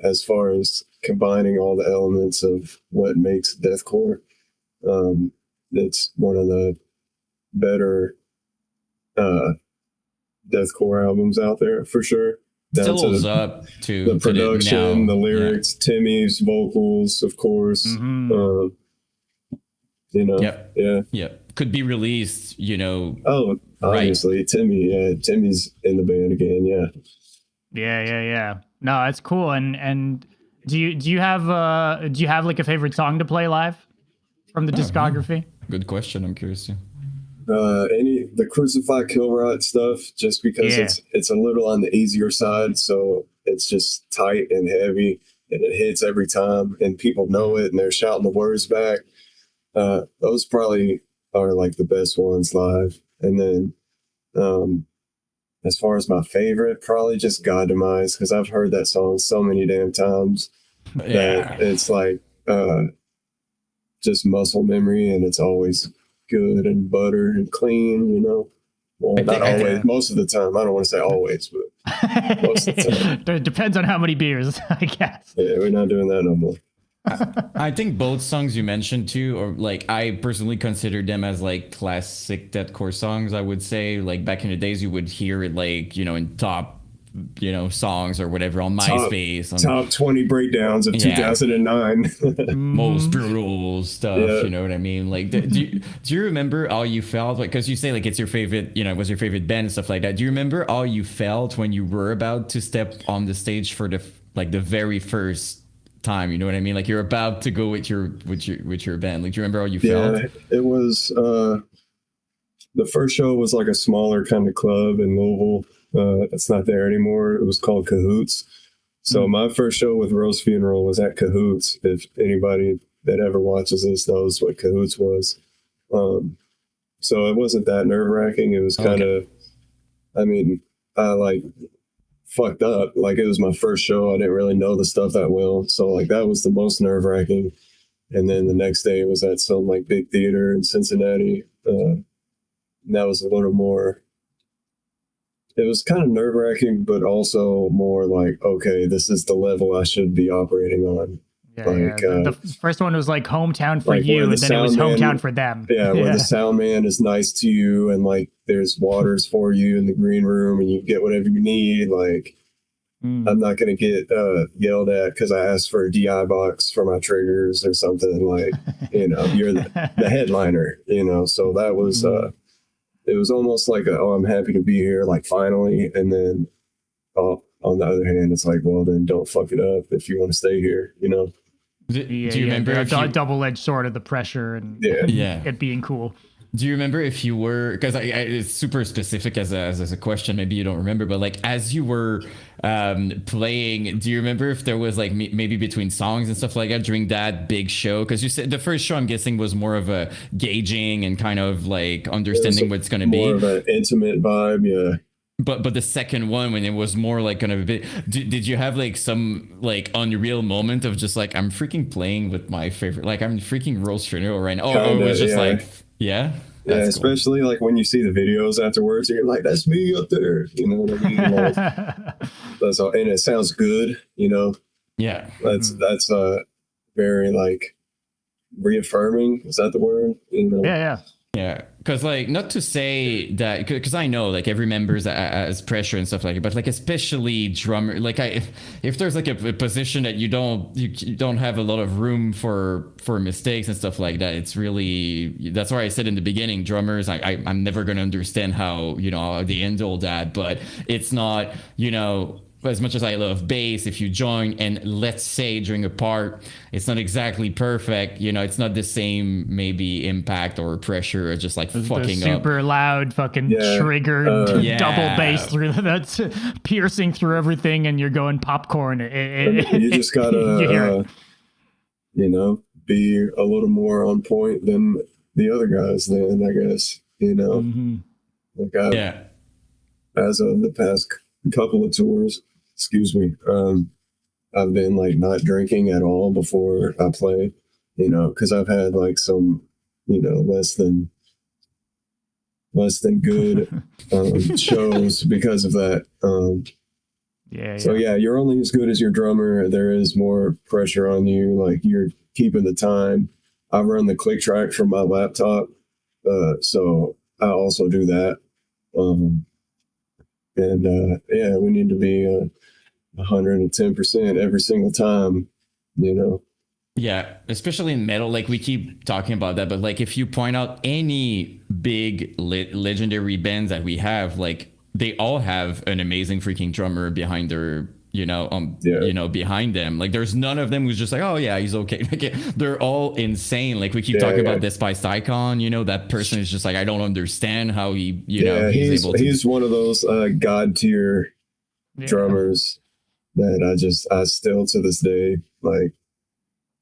As far as combining all the elements of what makes deathcore, it's one of the better deathcore albums out there for sure. Still holds up to the production, the lyrics, Timmy's vocals, of course. You know, could be released, you know. Oh, obviously, Timmy's in the band again. Yeah. No, that's cool. And do you have like a favorite song to play live from the discography? Good question. I'm curious too. The Crucify Kill Rot stuff, just because it's a little on the easier side, so it's just tight and heavy, and it hits every time, and people know it, and they're shouting the words back. Those probably are like the best ones live. And then, as far as my favorite, probably just God Demise, because I've heard that song so many damn times that it's like just muscle memory, and it's always good and buttered and clean, you know. Well, not always. Most of the time. I don't want to say always, but most of the time. It depends on how many beers, I guess. Yeah, we're not doing that no more. I think both songs you mentioned too, or like I personally consider them as like classic deathcore songs. I would say like back in the days you would hear it like, you know, in top, you know, songs or whatever on MySpace. Top 20 breakdowns of 2009. Most brutal stuff, you know what I mean? Like, do you remember how you felt? Like, because you say like it's your favorite, you know, it was your favorite band and stuff like that. Do you remember how you felt when you were about to step on the stage for the very first time? You know what I mean? Like you're about to go with your band. Like, do you remember how you felt? Yeah, it was the first show was like a smaller kind of club in Louisville. It's not there anymore. It was called Cahoots. So my first show with Rose Funeral was at Cahoots. If anybody that ever watches this knows what Cahoots was. So it wasn't that nerve-wracking. It was kind of, I mean, I like fucked up. Like it was my first show. I didn't really know the stuff that well. So like that was the most nerve-wracking. And then the next day was at some like big theater in Cincinnati. And that was a little more, it was kind of nerve-wracking, but also more like, okay, this is the level I should be operating on. Yeah, like, the first one was like hometown for like you, and then it was hometown for them. Yeah, where the sound man is nice to you, and like there's waters for you in the green room, and you get whatever you need. Like, I'm not going to get yelled at because I asked for a DI box for my triggers or something. Like, you know, you're the headliner, you know. So that was, it was almost like, I'm happy to be here, like finally. And then, on the other hand, it's like, well, then don't fuck it up if you want to stay here, you know. Do you remember a double-edged sword of the pressure and it being cool? Do you remember if you were, because it's super specific as a question, maybe you don't remember, but like as you were playing, do you remember if there was like maybe between songs and stuff like that during that big show? Because you said the first show, I'm guessing, was more of a gauging and kind of like understanding what it's going to be. More of an intimate vibe, yeah. But the second one, when it was more like kind of a bit, did you have like some like unreal moment of just like, I'm freaking playing with my favorite, like I'm freaking Rose Funeral right now? Oh, it was just like, yeah, especially like when you see the videos afterwards, you're like, that's me up there, you know what I mean? Like, that's all, and it sounds good, you know. Yeah, that's very like reaffirming. Is that the word? You know? Yeah, because like not to say that, because I know like every member's has pressure and stuff like that, but like especially drummer, like if there's like a position that you don't have a lot of room for mistakes and stuff like that, it's really, that's why I said in the beginning, drummers, I'm never gonna understand how, you know, how they handle that, but it's not, you know. But as much as I love bass, if you join and let's say during a part, it's not exactly perfect, you know, it's not the same maybe impact or pressure, or just like fucking super loud fucking trigger double bass through that's piercing through everything, and you're going popcorn. You just gotta, you know, be a little more on point than the other guys. Then I guess, you know, like as of the past couple of tours. Excuse me. I've been like not drinking at all before I play, you know, because I've had like some, you know, less than good shows because of that. So you're only as good as your drummer. There is more pressure on you. Like you're keeping the time. I run the click track from my laptop, so I also do that. We need to be 110% every single time, you know. Yeah, especially in metal, like we keep talking about that, but like if you point out any big legendary bands that we have, like they all have an amazing freaking drummer behind their, you know, you know, behind them. Like there's none of them who's just like, oh yeah, he's okay. Like they're all insane. Like we keep talking about Despised Icon, you know, that person is just like, I don't understand how he, you know, he's able to. He's one of those god tier drummers that I still to this day, like,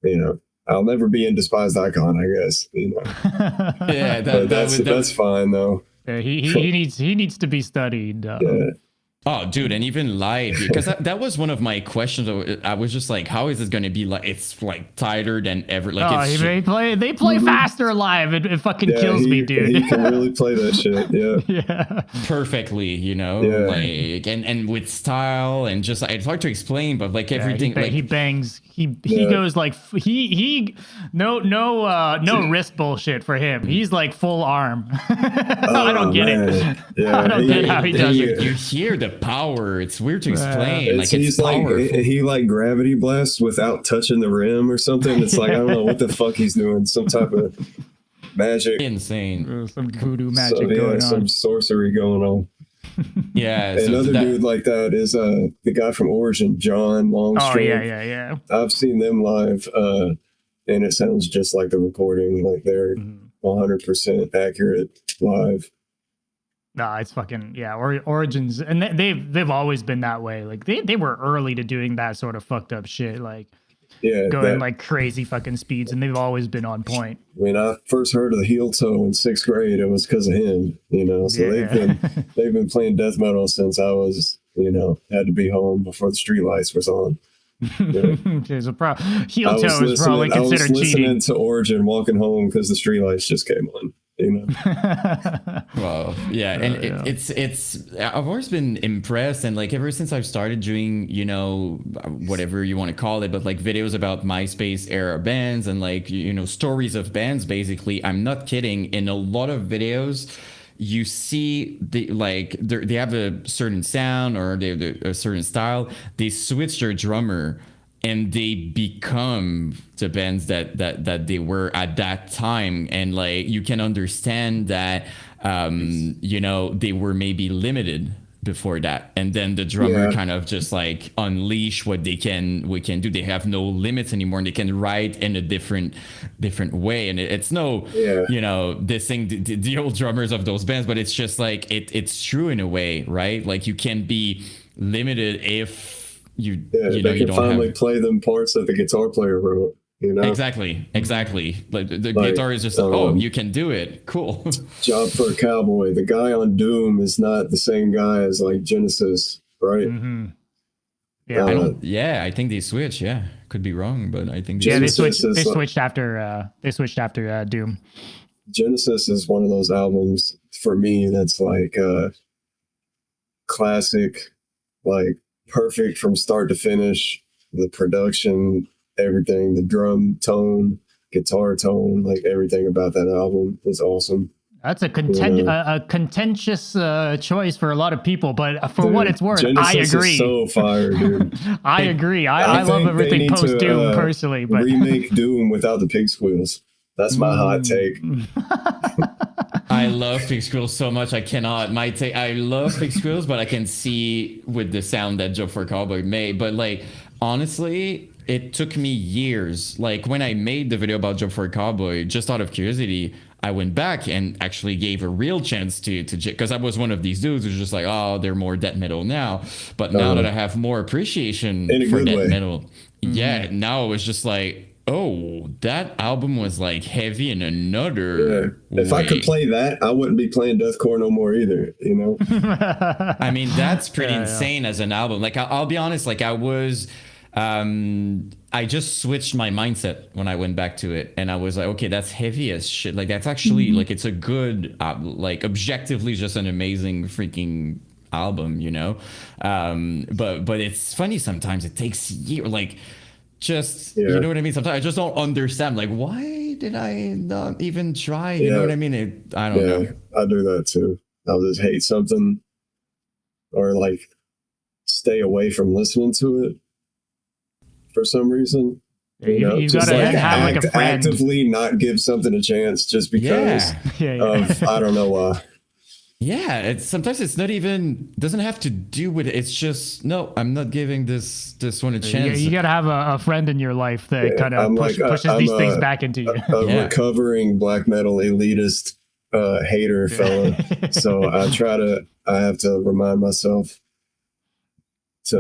you know, I'll never be in Despised Icon, I guess, you know. Yeah, that's fine though. He needs to be studied. Oh, dude, and even live, because that was one of my questions. I was just like, how is this going to be like? It's like tighter than ever. Like, Oh, it's they play faster live. It fucking kills me, dude. He can really play that shit. Yeah. Yeah. perfectly, Yeah. like, and with style, and just, it's hard to explain, but like everything, like He bangs. He goes like no wrist bullshit for him. He's like full arm. I don't get it. Yeah, I don't get how he does it. you hear the power. It's weird to explain. Like, he's it's powerful. he like gravity blasts without touching the rim or something. It's like, I don't know what the fuck he's doing. Some type of magic. Insane. Some voodoo magic going on. Some sorcery going on. Yeah. Another dude like that is the guy from Origin, John Longstreet. Oh yeah. I've seen them live, and it sounds just like the recording. Like they're 100% accurate live. Nah, it's fucking Origins, and they've always been that way. Like they were early to doing that sort of fucked up shit, like going like crazy fucking speeds, and they've always been on point. When I first heard of the heel toe in 6th grade, it was because of him, So they've been playing death metal since I was, had to be home before the streetlights was on. There's a problem. Heel toe is probably considered cheating. I was listening to Origin walking home because the streetlights just came on. Well, yeah, and it's I've always been impressed, and like ever since I've started doing, whatever you want to call it, but like videos about MySpace era bands and like stories of bands. Basically, I'm not kidding. In a lot of videos, you see they have a certain sound or they have a certain style. They switch their drummer, and they become the bands that they were at that time. And like, you can understand that, they were maybe limited before that. And then the drummer kind of just like unleash what we can do. They have no limits anymore, and they can write in a different way. And it's dissing the old drummers of those bands, but it's just like, it's true in a way, right? Like, you can be limited if they can finally play them parts that the guitar player wrote. Exactly. Like the guitar is just like, you can do it. Cool. Job for a Cowboy. The guy on Doom is not the same guy as like Genesis, right? Mm-hmm. Yeah, I think they switched. Yeah, could be wrong, but I think they switched after Doom. Genesis is one of those albums for me that's like classic, like perfect from start to finish. The production, everything, the drum tone, guitar tone, like everything about that album is awesome. That's a contentious choice for a lot of people, but for what it's worth, Genesis I agree. Is so fire, dude. I agree. I love everything post Doom personally, but remake Doom without the pig squeals. That's my hot take. I love pig squeals so much. I cannot. I love pig squeals, but I can see with the sound that Job for a Cowboy made. But like, honestly, it took me years. Like, when I made the video about Job for a Cowboy, just out of curiosity, I went back and actually gave a real chance to because I was one of these dudes who's just like, oh, they're more death metal now. But now that I have more appreciation for death metal, now it was just like, oh, that album was like heavy in another way. If I could play that, I wouldn't be playing deathcore no more either, I mean, that's pretty insane as an album. Like, I'll be honest, like I was, I just switched my mindset when I went back to it, and I was like, okay, that's heavy as shit. Like, that's actually like, it's a good, like objectively just an amazing freaking album, but it's funny sometimes it takes years, like, you know what I mean? Sometimes I just don't understand, like, why did I not even try? You know what I mean? I don't know. I do that too. I'll just hate something or like stay away from listening to it for some reason. You gotta have like a friend. Actively not give something a chance just because of I don't know why. Yeah, sometimes it's not even, doesn't have to do with it. It's just, no, I'm not giving this one a chance. You gotta have a friend in your life that kind of pushes these things back into you. A recovering black metal elitist hater fella. So I have to remind myself to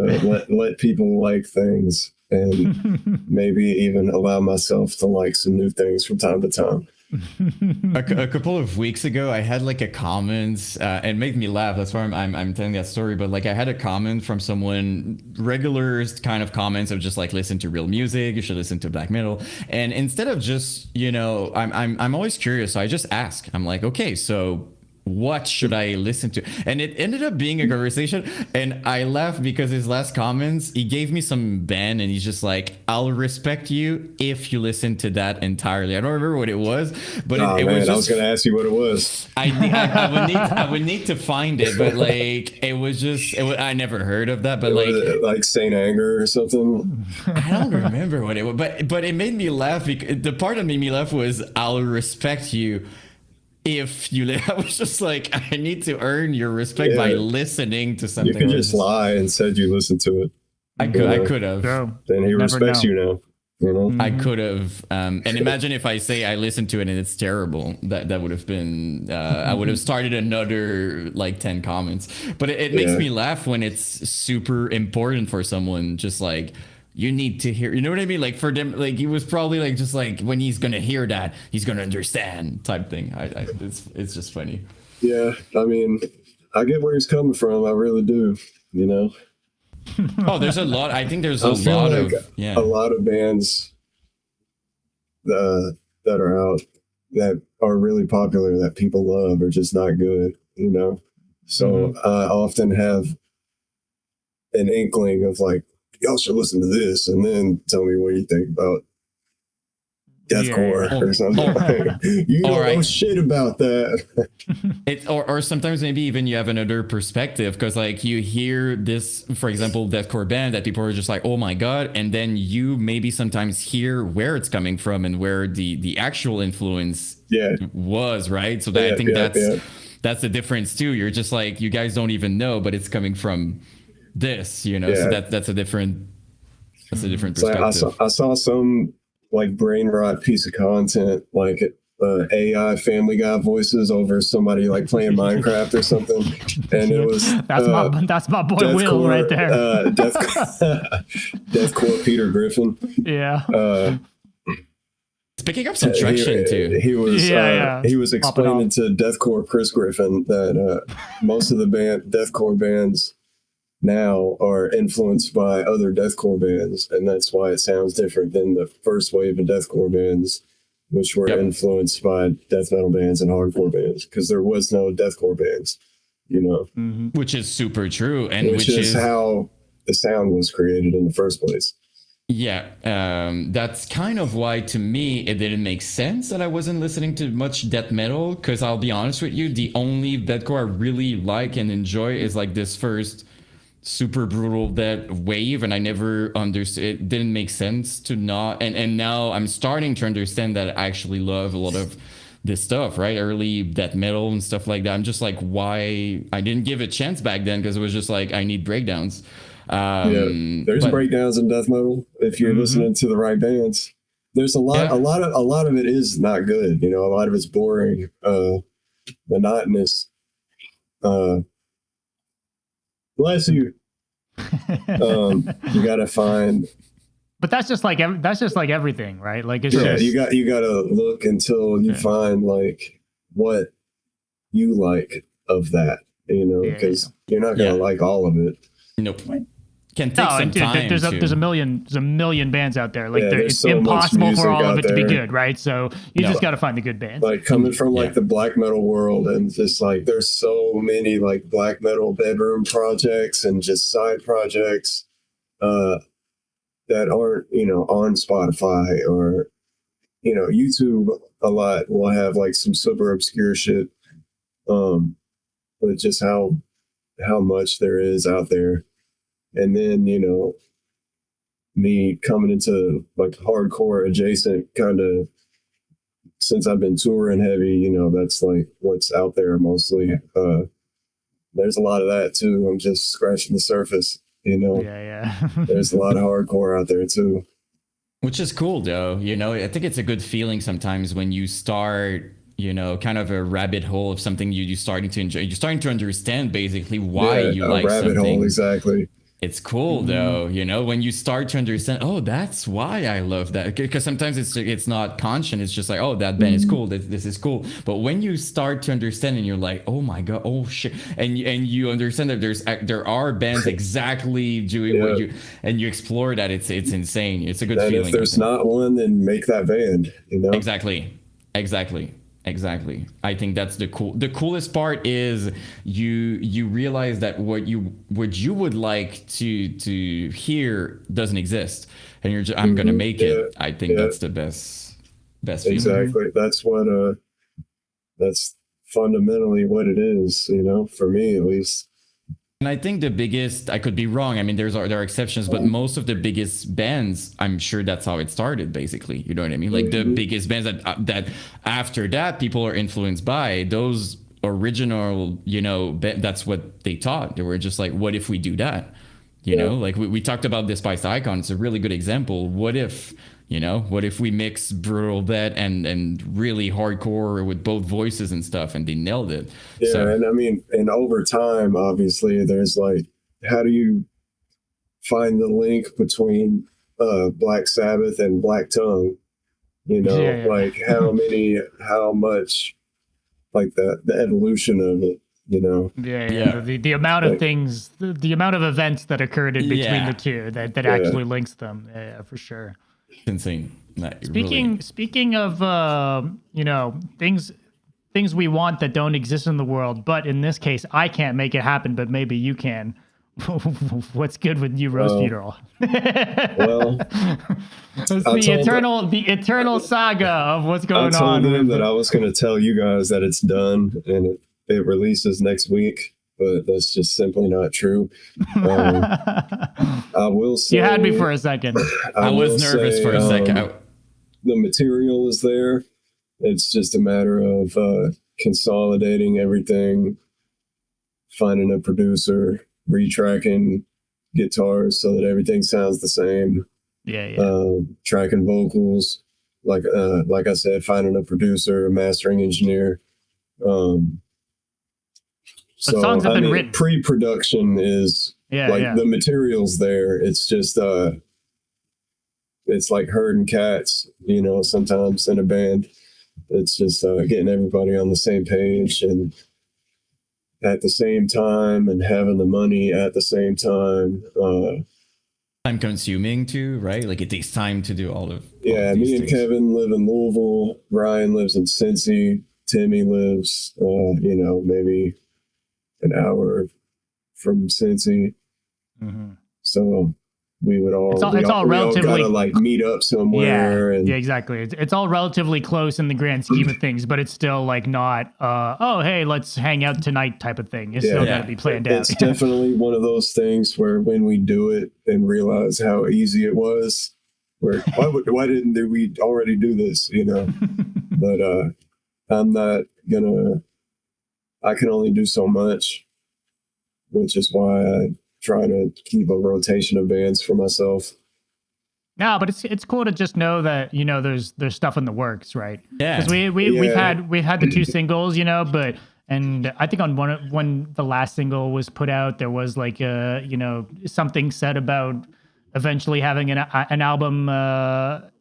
let people like things and maybe even allow myself to like some new things from time to time. A couple of weeks ago, I had like a comment, and made me laugh. That's why I'm telling that story. But like, I had a comment from someone, regular kind of comments of just like, listen to real music. You should listen to black metal. And instead of just, I'm always curious. So I just ask. I'm like, okay, so what should I listen to? And it ended up being a conversation, and I laughed because his last comments, he gave me some ban, and he's just like, I'll respect you if you listen to that entirely. I don't remember what it was, but it was just, I was gonna ask you what it was. I would need to find it, but like it was just, I never heard of that, but like Saint Anger or something. I don't remember what it was, but it made me laugh because the part that made me laugh was, I'll respect you if you. I was just like, I need to earn your respect by listening to something. You could just lie and said you listened to it. I could have. Then he respects you now. I could have. And imagine if I say I listened to it and it's terrible. That would have been. I would have started another like 10 comments. But it makes me laugh when it's super important for someone. Just like, you need to hear, you know what I mean? Like for them, like he was probably like, just like when he's going to hear that, he's going to understand type thing. It's just funny. Yeah. I mean, I get where he's coming from. I really do, Oh, there's a lot. I think there's a lot of bands that are out that are really popular that people love are just not good, So I often have an inkling of like, y'all should listen to this and then tell me what you think about deathcore or something. You don't know shit about that. Or sometimes maybe even you have another perspective, because like you hear this, for example, deathcore band that people are just like, oh my god, and then you maybe sometimes hear where it's coming from and where the actual influence was, right? So that I think that's the difference too. You're just like, you guys don't even know, but it's coming from this, so that's a different perspective. Like I saw some like brain rot piece of content, like AI Family Guy voices over somebody like playing Minecraft or something, and it was that's my boy Will right there. Deathcore Peter Griffin. Yeah. It's picking up some traction too. He was explaining to Deathcore Chris Griffin that most of the deathcore bands now are influenced by other deathcore bands, and that's why it sounds different than the first wave of deathcore bands, which were influenced by death metal bands and hardcore bands, because there was no deathcore bands, which is super true, and which is how the sound was created in the first place. That's kind of why, to me, it didn't make sense that I wasn't listening to much death metal, because I'll be honest with you, the only deathcore I really like and enjoy is like this first super brutal death wave, and I never understood. It didn't make sense to not, and now I'm starting to understand that I actually love a lot of this stuff, right? Early death metal and stuff like that. I'm just like, why I didn't give it a chance back then, because it was just like, I need breakdowns. There's breakdowns in death metal if you're listening to the right bands. There's a lot of it is not good, a lot of it's boring, monotonous. Bless you. You gotta find. But that's just like everything, right? Like it's just, you gotta look until you find like what you like of that, because you're not gonna like all of it. Nope. Can take some time. There's a million bands out there. Like it's so impossible for all of it to be good, right? So you just got to find the good bands. Like coming from like the black metal world, and just like there's so many like black metal bedroom projects and just side projects that aren't on Spotify or YouTube. A lot will have like some super obscure shit, but just how much there is out there. And then, me coming into like hardcore adjacent kind of, since I've been touring heavy, that's like what's out there mostly. There's a lot of that too. I'm just scratching the surface, There's a lot of hardcore out there too. Which is cool though, I think it's a good feeling sometimes when you start, kind of a rabbit hole of something you're starting to enjoy. You're starting to understand basically why you like something. A rabbit hole, exactly. It's cool though, you know, when you start to understand, oh, that's why I love that. Because sometimes it's not conscious. It's just like, oh, that band is cool. This is cool. But when you start to understand and you're like, oh my God, oh shit. And you understand that there are bands exactly doing what you, and you explore that. It's insane. It's a good and feeling. If there's not one, then make that band, you know? Exactly. I think that's the coolest part is you realize that what you would like to hear doesn't exist, and you're just, I'm gonna make it. I think that's the best feeling. Exactly. That's what that's fundamentally what it is, you know, for me at least. And I think the biggest, I could be wrong. I mean, there are exceptions, but most of the biggest bands, I'm sure that's how it started, basically. You know what I mean? Like the biggest bands that after that people are influenced by, those original, you know, that's what they taught. They were just like, what if we do that? You know, like we talked about Despised Icon. It's a really good example. What if we mix brutal death and really hardcore with both voices and stuff, and they nailed it. Yeah, so, and I mean, and over time, obviously, there's like, how do you find the link between Black Sabbath and Black Tongue? You know, like how much, like the evolution of it. You know, the amount of things, the amount of events that occurred in between the two that actually links them, for sure. Insane. Speaking of you know, things we want that don't exist in the world, but in this case I can't make it happen, but maybe you can. What's good with New Rose Funeral? Well, it's the eternal saga of what's going on. I told them that I was going to tell you guys that it's done and it releases next week, but that's just simply not true. I will say... You had me for a second. I was nervous for a second. The material is there. It's just a matter of consolidating everything, finding a producer, retracking guitars so that everything sounds the same. Tracking vocals. Like I said, finding a producer, a mastering engineer. But songs have been written. Pre-production is the material's there. It's just it's like herding cats, you know, sometimes in a band. It's just getting everybody on the same page and at the same time and having the money at the same time. Time consuming too, right? Like it takes time to do all of me and Kevin live in Louisville. Ryan lives in Cincy. Timmy lives, you know, maybe an hour from Cincy. So we would all, we all gotta like meet up somewhere. Exactly. It's all relatively close in the grand scheme of things, but it's still like not, oh, hey, let's hang out tonight type of thing. It's still got to be planned out. It's definitely one of those things where when we do it and realize how easy it was, where why didn't we already do this, you know? But I'm not gonna, I can only do so much, which is why I try to keep a rotation of bands for myself. No, but it's cool to just know that, you know, there's stuff in the works, right? Yeah. Because we've had the two singles, you know, and I think on when the last single was put out, there was like you know, something said about eventually having an album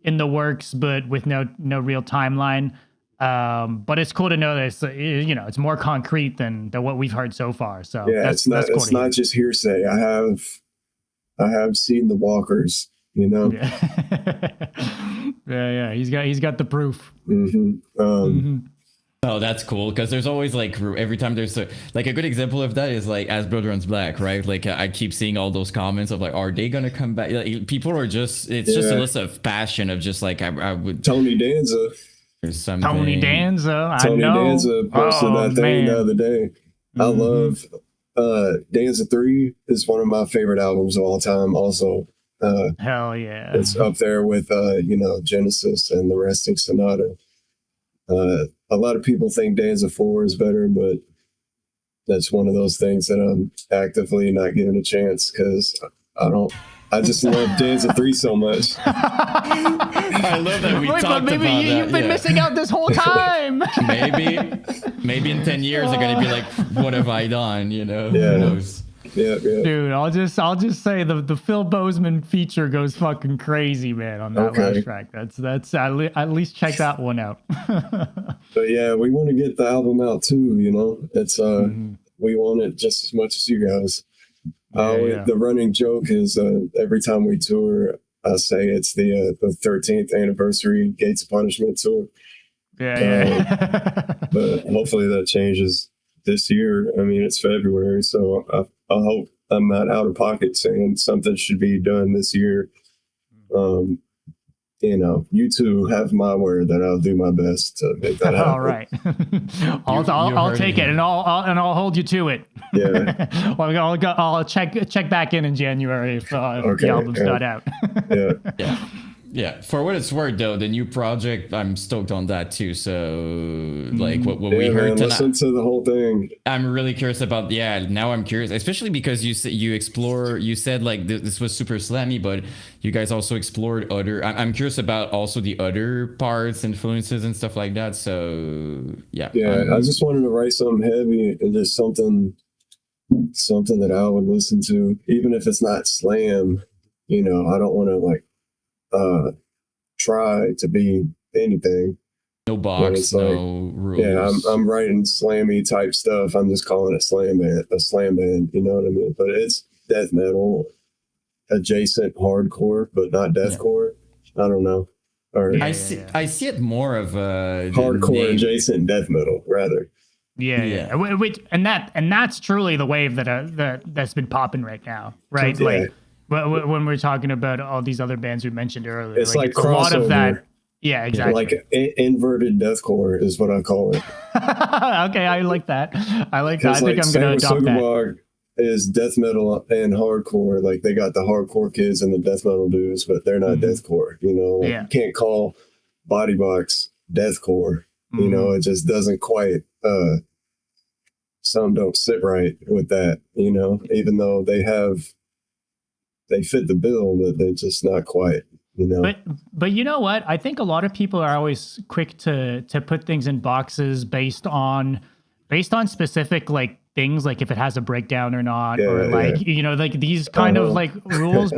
in the works, but with no real timeline. But it's cool to know that it's, you know, it's more concrete than what we've heard so far. So it's not just hearsay. I have seen the walkers, you know. He's got the proof. Oh, that's cool, because there's always like every time there's a good example of that is like As Blood Runs Black, right? Like I keep seeing all those comments of like, are they gonna come back? Like, people are just, it's just a list of passion of just like I would. Tony Danza. Tony Danza. Tony Danza posted that thing the other day. I love Danza 3 is one of my favorite albums of all time. Also, hell yeah, it's up there with you know, Genesis and the Resting Sonata. A lot of people think Danza 4 is better, but that's one of those things that I'm actively not giving a chance because I just love Danza 3 so much. I love that we talked about that. Maybe you've been missing out this whole time. maybe in 10 years they're going to be like, what have I done? You know? Yeah. Who knows? Yeah. Dude, I'll just say the Phil Bozeman feature goes fucking crazy, man, on that last track. That's at least check that one out. But yeah, we want to get the album out too, you know. It's we want it just as much as you guys. The running joke is every time we tour, I say it's the 13th anniversary Gates of Punishment tour. But hopefully that changes this year. I mean, it's February, so I hope I'm not out of pocket saying something should be done this year. You know, you two have my word that I'll do my best to make that happen. All right, I'll take it, and I'll hold you to it. Yeah. Well, I'll check back in January if the album's not out. Yeah. For what it's worth, though, the new project, I'm stoked on that too. So, like what we heard tonight, listen to the whole thing. I'm really curious about. Yeah, now I'm curious, especially because you said like this was super slammy, but you guys also explored other. I'm curious about also the other parts, influences, and stuff like that. So yeah. I just wanted to write something heavy and just something that I would listen to, even if it's not slam. You know, I don't want to like try to be anything. No box, no rules. Yeah, I'm writing slammy type stuff. I'm just calling it a slam band. You know what I mean? But it's death metal adjacent hardcore, but not deathcore. Yeah. I don't know. I see it more of a hardcore adjacent death metal, rather. Yeah. And that's truly the wave that's been popping right now, right? Yeah. Like. But when we're talking about all these other bands we mentioned earlier, it's like a lot of that. Yeah, exactly. Like inverted deathcore is what I call it. Okay, I like that. I think I'm going to adopt that. Is death metal and hardcore. Like they got the hardcore kids and the death metal dudes, but they're not deathcore. You know, like, you can't call Body Box deathcore. You know, it just doesn't quite. Some don't sit right with that. You know, even though they fit the bill, but they're just not quite, you know. But you know what? I think a lot of people are always quick to put things in boxes based on specific like things, like if it has a breakdown or not, you know, like these kind of like rules.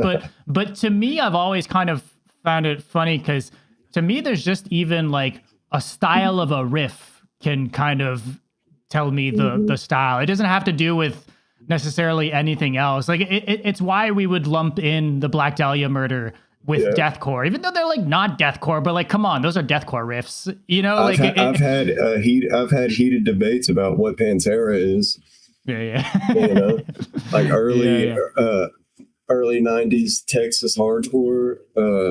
But to me, I've always kind of found it funny because to me, there's just even like a style of a riff can kind of tell me the style. It doesn't have to do with necessarily anything else. Like it's why we would lump in the Black Dahlia Murder with deathcore, even though they're like not deathcore, but like, come on, those are deathcore riffs, you know. I've had heated debates about what Pantera is. Yeah. You know, like early 90s Texas hardcore.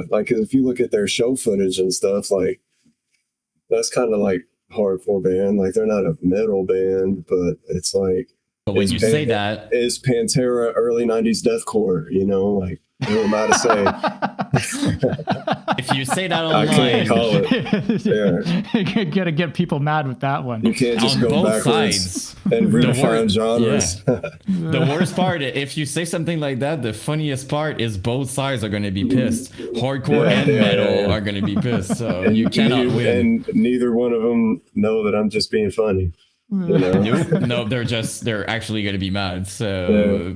Like if you look at their show footage and stuff, like that's kind of like hardcore band. Like they're not a metal band, but it's like. But when you say that, is Pantera early 90s deathcore, you know, like who am I to say? If you say that online, I can't call it. You're gonna get people mad with that one. You can't just go backwards and redefine genres. The worst part, if you say something like that, the funniest part is both sides are going to be pissed. Hardcore and metal are going to be pissed. So you cannot win. And neither one of them know that I'm just being funny. You know? No, they're actually going to be mad. So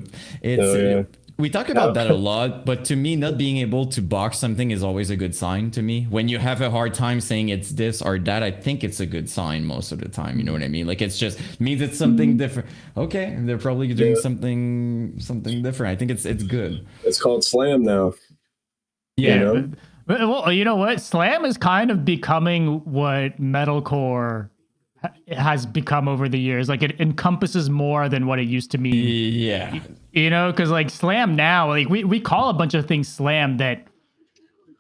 we talk about that a lot, but to me, not being able to box something is always a good sign to me. When you have a hard time saying it's this or that, I think it's a good sign most of the time. You know what I mean? Like it's just means it's something different. Okay, they're probably doing something different. I think it's good. It's called slam now. Yeah. You know? Well, you know what? Slam is kind of becoming what metalcore has become over the years. Like it encompasses more than what it used to mean. Yeah. You know, because like slam now, like we call a bunch of things slam that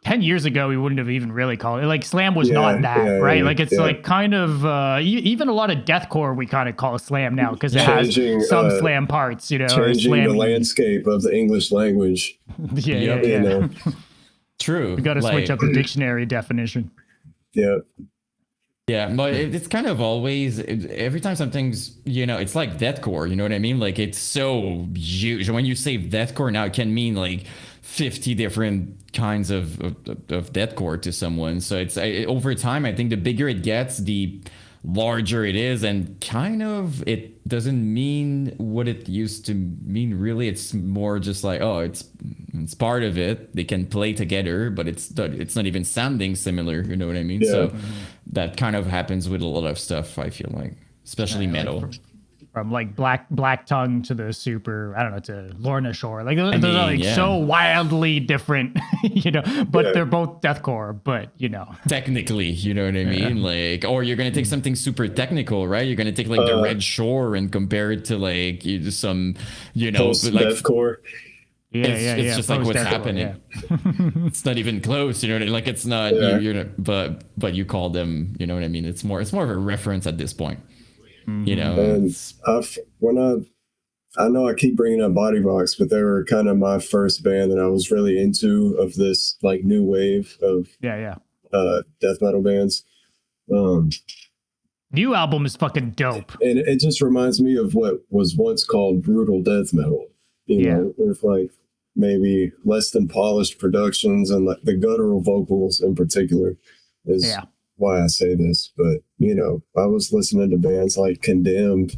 10 years ago we wouldn't have even really called it. Like slam was not that, right? Like it's like kind of even a lot of deathcore we kind of call slam now because it has some slam parts, you know. Changing the landscape of the English language. Yeah. You know. True. We got to switch up the dictionary definition. Yeah. Yeah, but it's kind of always, every time something's, you know, it's like deathcore, you know what I mean? Like it's so huge. When you say deathcore now, it can mean like 50 different kinds of deathcore to someone. So it's over time, I think the bigger it gets, the larger it is, and kind of it doesn't mean what it used to mean. Really, it's more just like, oh, it's part of it. They can play together, but it's not even sounding similar. You know what I mean? Yeah. So that kind of happens with a lot of stuff. I feel like, especially metal. From like Black Tongue to the super, I don't know, to Lorna Shore. Like those are like so wildly different, you know, but they're both deathcore, but you know. Technically, you know what I mean? Like, or you're going to take something super technical, right? You're going to take like the Red Shore and compare it to like some, you know, like deathcore. It's just like what's happening. It's not even close, you know what I mean? Like it's not, you're but you call them, you know what I mean? It's more of a reference at this point. You know, and I know I keep bringing up Body Box, but they were kind of my first band that I was really into of this like new wave of death metal bands. New album is fucking dope, and it just reminds me of what was once called brutal death metal. You know, with like maybe less than polished productions and like the guttural vocals in particular is why I say this. But you know, I was listening to bands like Condemned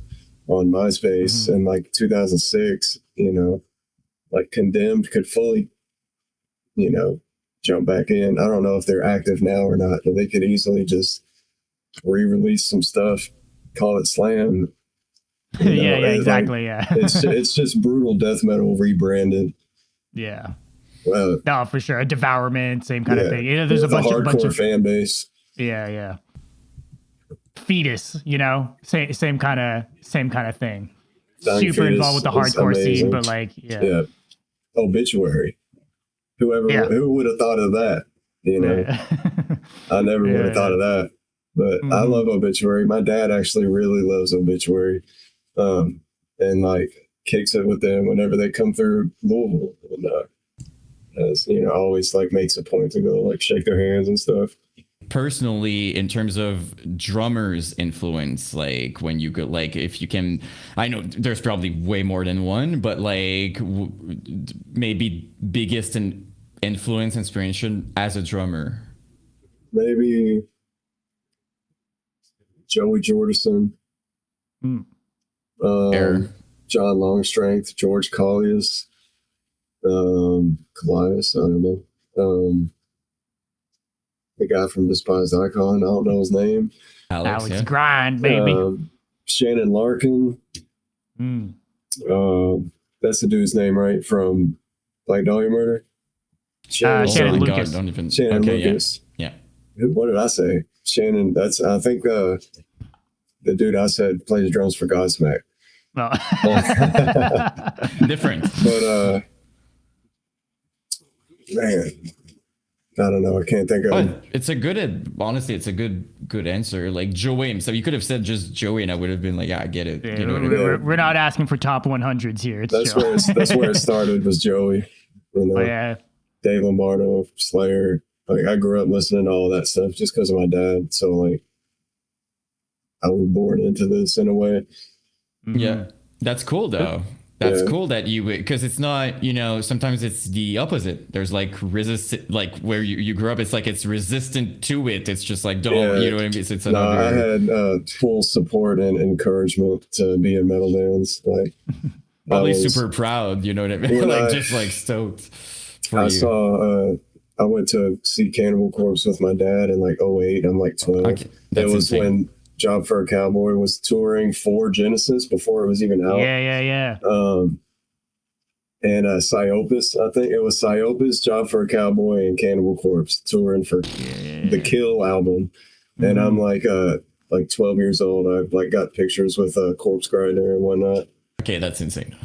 on MySpace in like 2006. You know, like Condemned could fully, you know, jump back in. I don't know if they're active now or not, but they could easily just re-release some stuff, call it slam. Exactly. Like, it's just brutal death metal rebranded. Yeah. No, for sure. A Devourment, same kind of thing. You know, there's a bunch of fan base. Yeah. Fetus, you know, same kind of thing. Dying Super Fetus involved with the hardcore scene, but like, Obituary. Who would have thought of that? You know, I never would have thought of that. But I love Obituary. My dad actually really loves Obituary, and like kicks it with them whenever they come through Louisville. And as you know, always like makes a point to go like shake their hands and stuff. Personally, in terms of drummers influence, like when you go, like if you can, I know there's probably way more than one, but like maybe biggest influence, inspiration as a drummer. Maybe Joey Jordison, John Longstrength, George Collius, Callias, I don't know. The guy from Despised Icon, I don't know his name. Alex Grind, baby. Shannon Larkin. That's the dude's name, right? From Black Dahlia Murder? Shannon Lucas. Shannon Lucas. Yeah. What did I say? Shannon, I think the dude I said plays drums for Godsmack. No. Different. But, man, I don't know. I can't think of it. It's a good answer. Like Joey, so you could have said just Joey and I would have been like, yeah, I get it. Yeah, you know what I mean? We're not asking for top 100s here. It's that's where it started, was Joey. You know, Dave Lombardo, Slayer. Like I grew up listening to all that stuff just because of my dad. So like I was born into this in a way. Yeah. That's cool though. That's cool that because it's not, you know, sometimes it's the opposite. There's like like where you grew up, it's like it's resistant to it. It's just like, don't, you know what I mean? It's another... I had full support and encouragement to be in metal bands. Like probably super proud, you know what I mean? Like just like stoked for you. I went to see Cannibal Corpse with my dad in like 2008. I'm like 12. Okay, it was insane. when Job for a Cowboy was touring for Genesis before it was even out. Yeah. And Psyopus, I think it was Psyopus, Job for a Cowboy, and Cannibal Corpse touring for the Kill album. And I'm like 12 years old. I've like got pictures with a Corpse Grinder and whatnot. Okay, that's insane.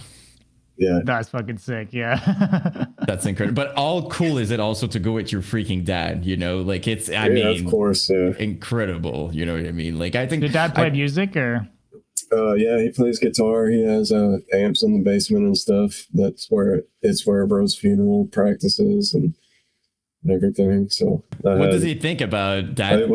Yeah, that's fucking sick. Yeah, that's incredible. But all cool is it also to go with your freaking dad? You know, like it's. I mean, of course, incredible. You know what I mean? Like I think. Did dad play music or? Yeah, he plays guitar. He has amps in the basement and stuff. It's where Bro's funeral practices and everything. So what does he think about that?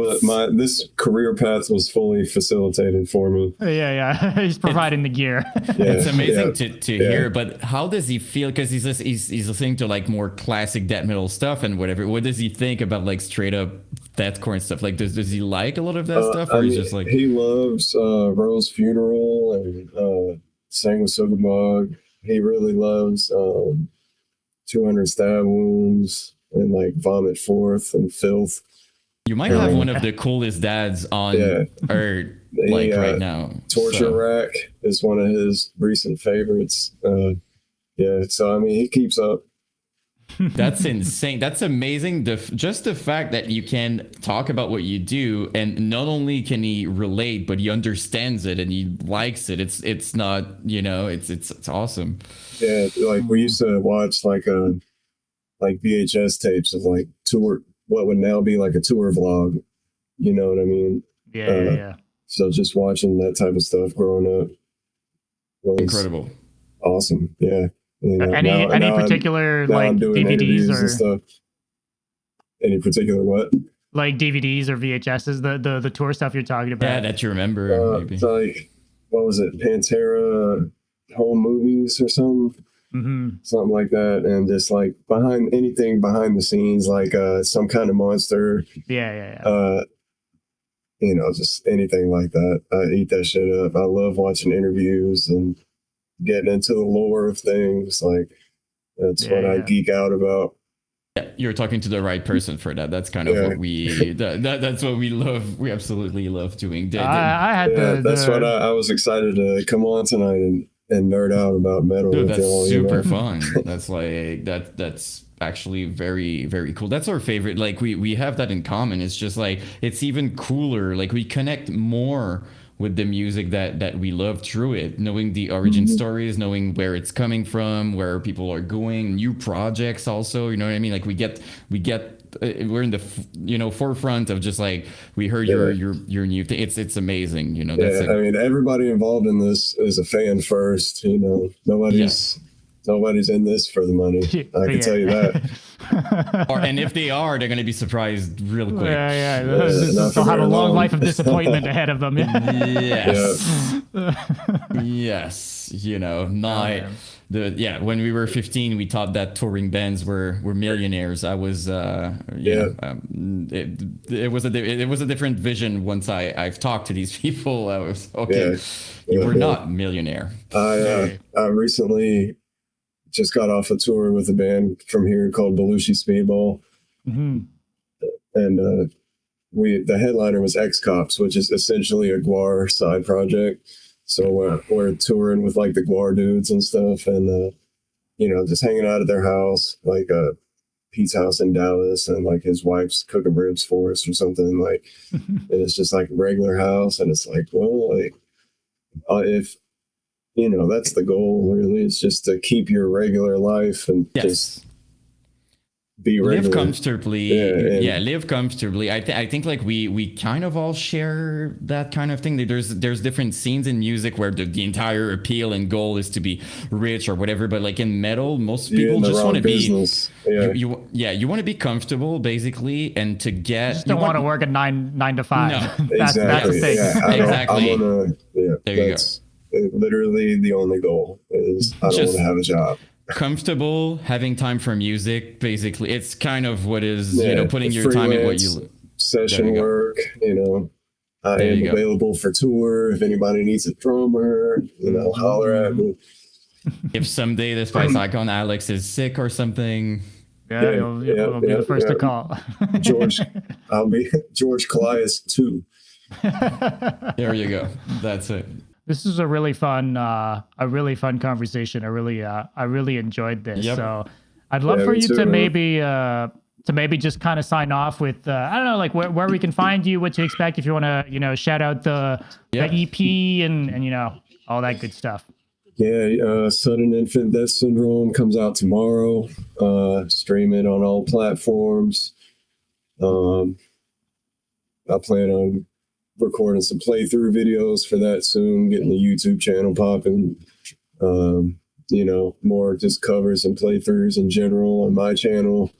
This career path was fully facilitated for me. Yeah. He's providing the gear. It's amazing to hear. But how does he feel? Because he's listening to like more classic death metal stuff and whatever. What does he think about like straight up deathcore and stuff? Like, does he like a lot of that stuff, or I he's mean, just like he loves Rose Funeral and Sang with Sugabog. He really loves 200 Stab Wounds and like Vomit Forth and Filth. you might have one of the coolest dads on earth like right now. Torture Rack is one of his recent favorites. So I mean, he keeps up. That's insane. That's amazing. Just the fact that you can talk about what you do, and not only can he relate, but he understands it and he likes it. It's not, it's awesome. Yeah, like we used to watch like VHS tapes of like tour, what would now be like a tour vlog. You know what I mean? Yeah. So just watching that type of stuff growing up was incredible. Awesome. Yeah. Any particular like DVDs or stuff? Any particular what? Like DVDs or VHSs, the tour stuff you're talking about? Yeah, that you remember. Maybe. It's like, what was it? Pantera home movies or something? Mm-hmm. Something like that. And just like behind the scenes, like some kind of monster. Yeah. Just anything like that. I eat that shit up. I love watching interviews and getting into the lore of things. Like that's what I geek out about. Yeah, you're talking to the right person for that. That's kind of what that's what we love. We absolutely love doing. That's what I was excited to come on tonight and nerd out about metal. Dude, that's super fun. That's like that's actually very, very cool. That's our favorite. Like we have that in common. It's just like it's even cooler. Like we connect more with the music that we love through it, knowing the origin stories, knowing where it's coming from, where people are going, new projects also, you know what I mean? Like we get we're in the forefront of just like we heard your new thing. It's amazing, I mean, everybody involved in this is a fan first, nobody's in this for the money. I can tell you that. And if they are, they're going to be surprised real quick. They'll have a long life of disappointment ahead of them. Yes. Yes. When we were 15, we thought that touring bands were millionaires. I was, it was a different vision once I've talked to these people. I was, you were not millionaire. I recently just got off a tour with a band from here called Belushi Speedball. Mm-hmm. And the headliner was X-Cops, which is essentially a Guar side project. So we're touring with like the Guar dudes and stuff, and just hanging out at their house, like Pete's house in Dallas, and like his wife's cooking ribs for us or something. Like, and it's just like a regular house, and it's like, well, like if that's the goal, really. It's just to keep your regular life and just be regular. Live comfortably. Live comfortably. I think like we kind of all share that kind of thing. There's different scenes in music where the entire appeal and goal is to be rich or whatever. But like in metal, most people just want to be. You want to be comfortable basically, and to get. You just don't want to work at 9 to 5. No, that's the thing. Exactly. There you go. Literally the only goal is I don't want to have a job. Comfortable, having time for music, basically. It's kind of what is, putting your time in what you session work, I am available for tour. If anybody needs a drummer, holler at me. If someday the Spice Icon Alex is sick or something. You'll be the first to call. I'll be George Colias too. There you go. That's it. This is a really fun conversation. I really enjoyed this. Yep. So I'd love for you to maybe just kind of sign off with I don't know, like where we can find you, what to expect, if you want to shout out the EP and all that good stuff. Sudden Infant Death Syndrome comes out tomorrow. Stream it on all platforms. I plan on recording some playthrough videos for that soon, getting the YouTube channel popping. More just covers and playthroughs in general on my channel.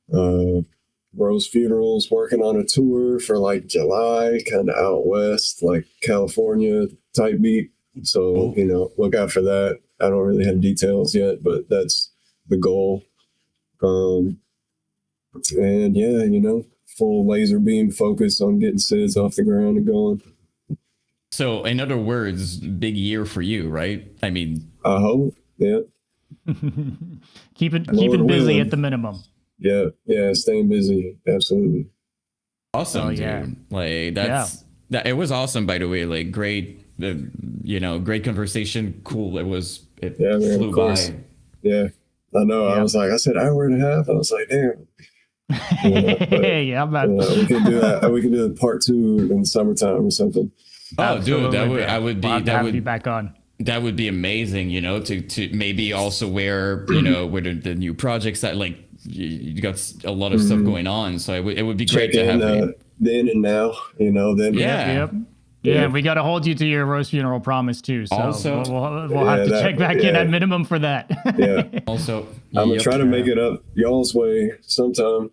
Rose Funerals working on a tour for like July, kind of out west, like California type beat. So, look out for that. I don't really have details yet, but that's the goal. full laser beam focus on getting SIDS off the ground and going. So, in other words, big year for you, right? I mean, I hope, yeah. keeping busy willing. at the minimum. Yeah, staying busy, absolutely. awesome, dude. Yeah. Like that. It was awesome, by the way. Like great, great conversation. Cool. It Yeah, man, flew of course. by. Yeah, I know. Yep. I said hour and a half. I was like, damn. Yeah, man. We can do that. We can do part 2 in the summertime or something. Oh, dude, that Absolutely, would man. be We'll have you back on. that would be amazing. To maybe also where with the new projects that like you got a lot of stuff going on. So it would be great to have you. Then and now. Then. Yeah. Yeah, we got to hold you to your Rose funeral promise too. So Also- we'll have to check back in at minimum for that. Yeah. Also, I'm gonna try to make it up y'all's way sometime.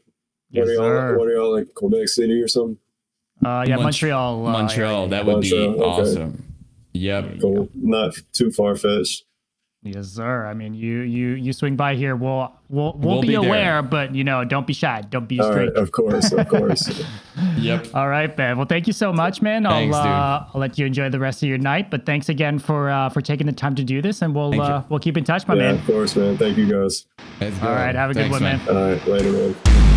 Yes, sir. What are y'all like, Quebec City or something? Montreal. Montreal. That would be Montreal, okay. awesome. Yep. Cool. Not too far fetched. Yes, sir. I mean, you swing by here, we'll be be there. aware, but don't be shy. Don't be All straight. right, of course. Yep. All right, man. Well, thank you so much, man. Thanks, I'll let you enjoy the rest of your night. But thanks again for taking the time to do this, and we'll keep in touch, my Yeah, man. of course, man. Thank you guys. Let's go. All right, have a good Thanks, one, man. All right, later, man.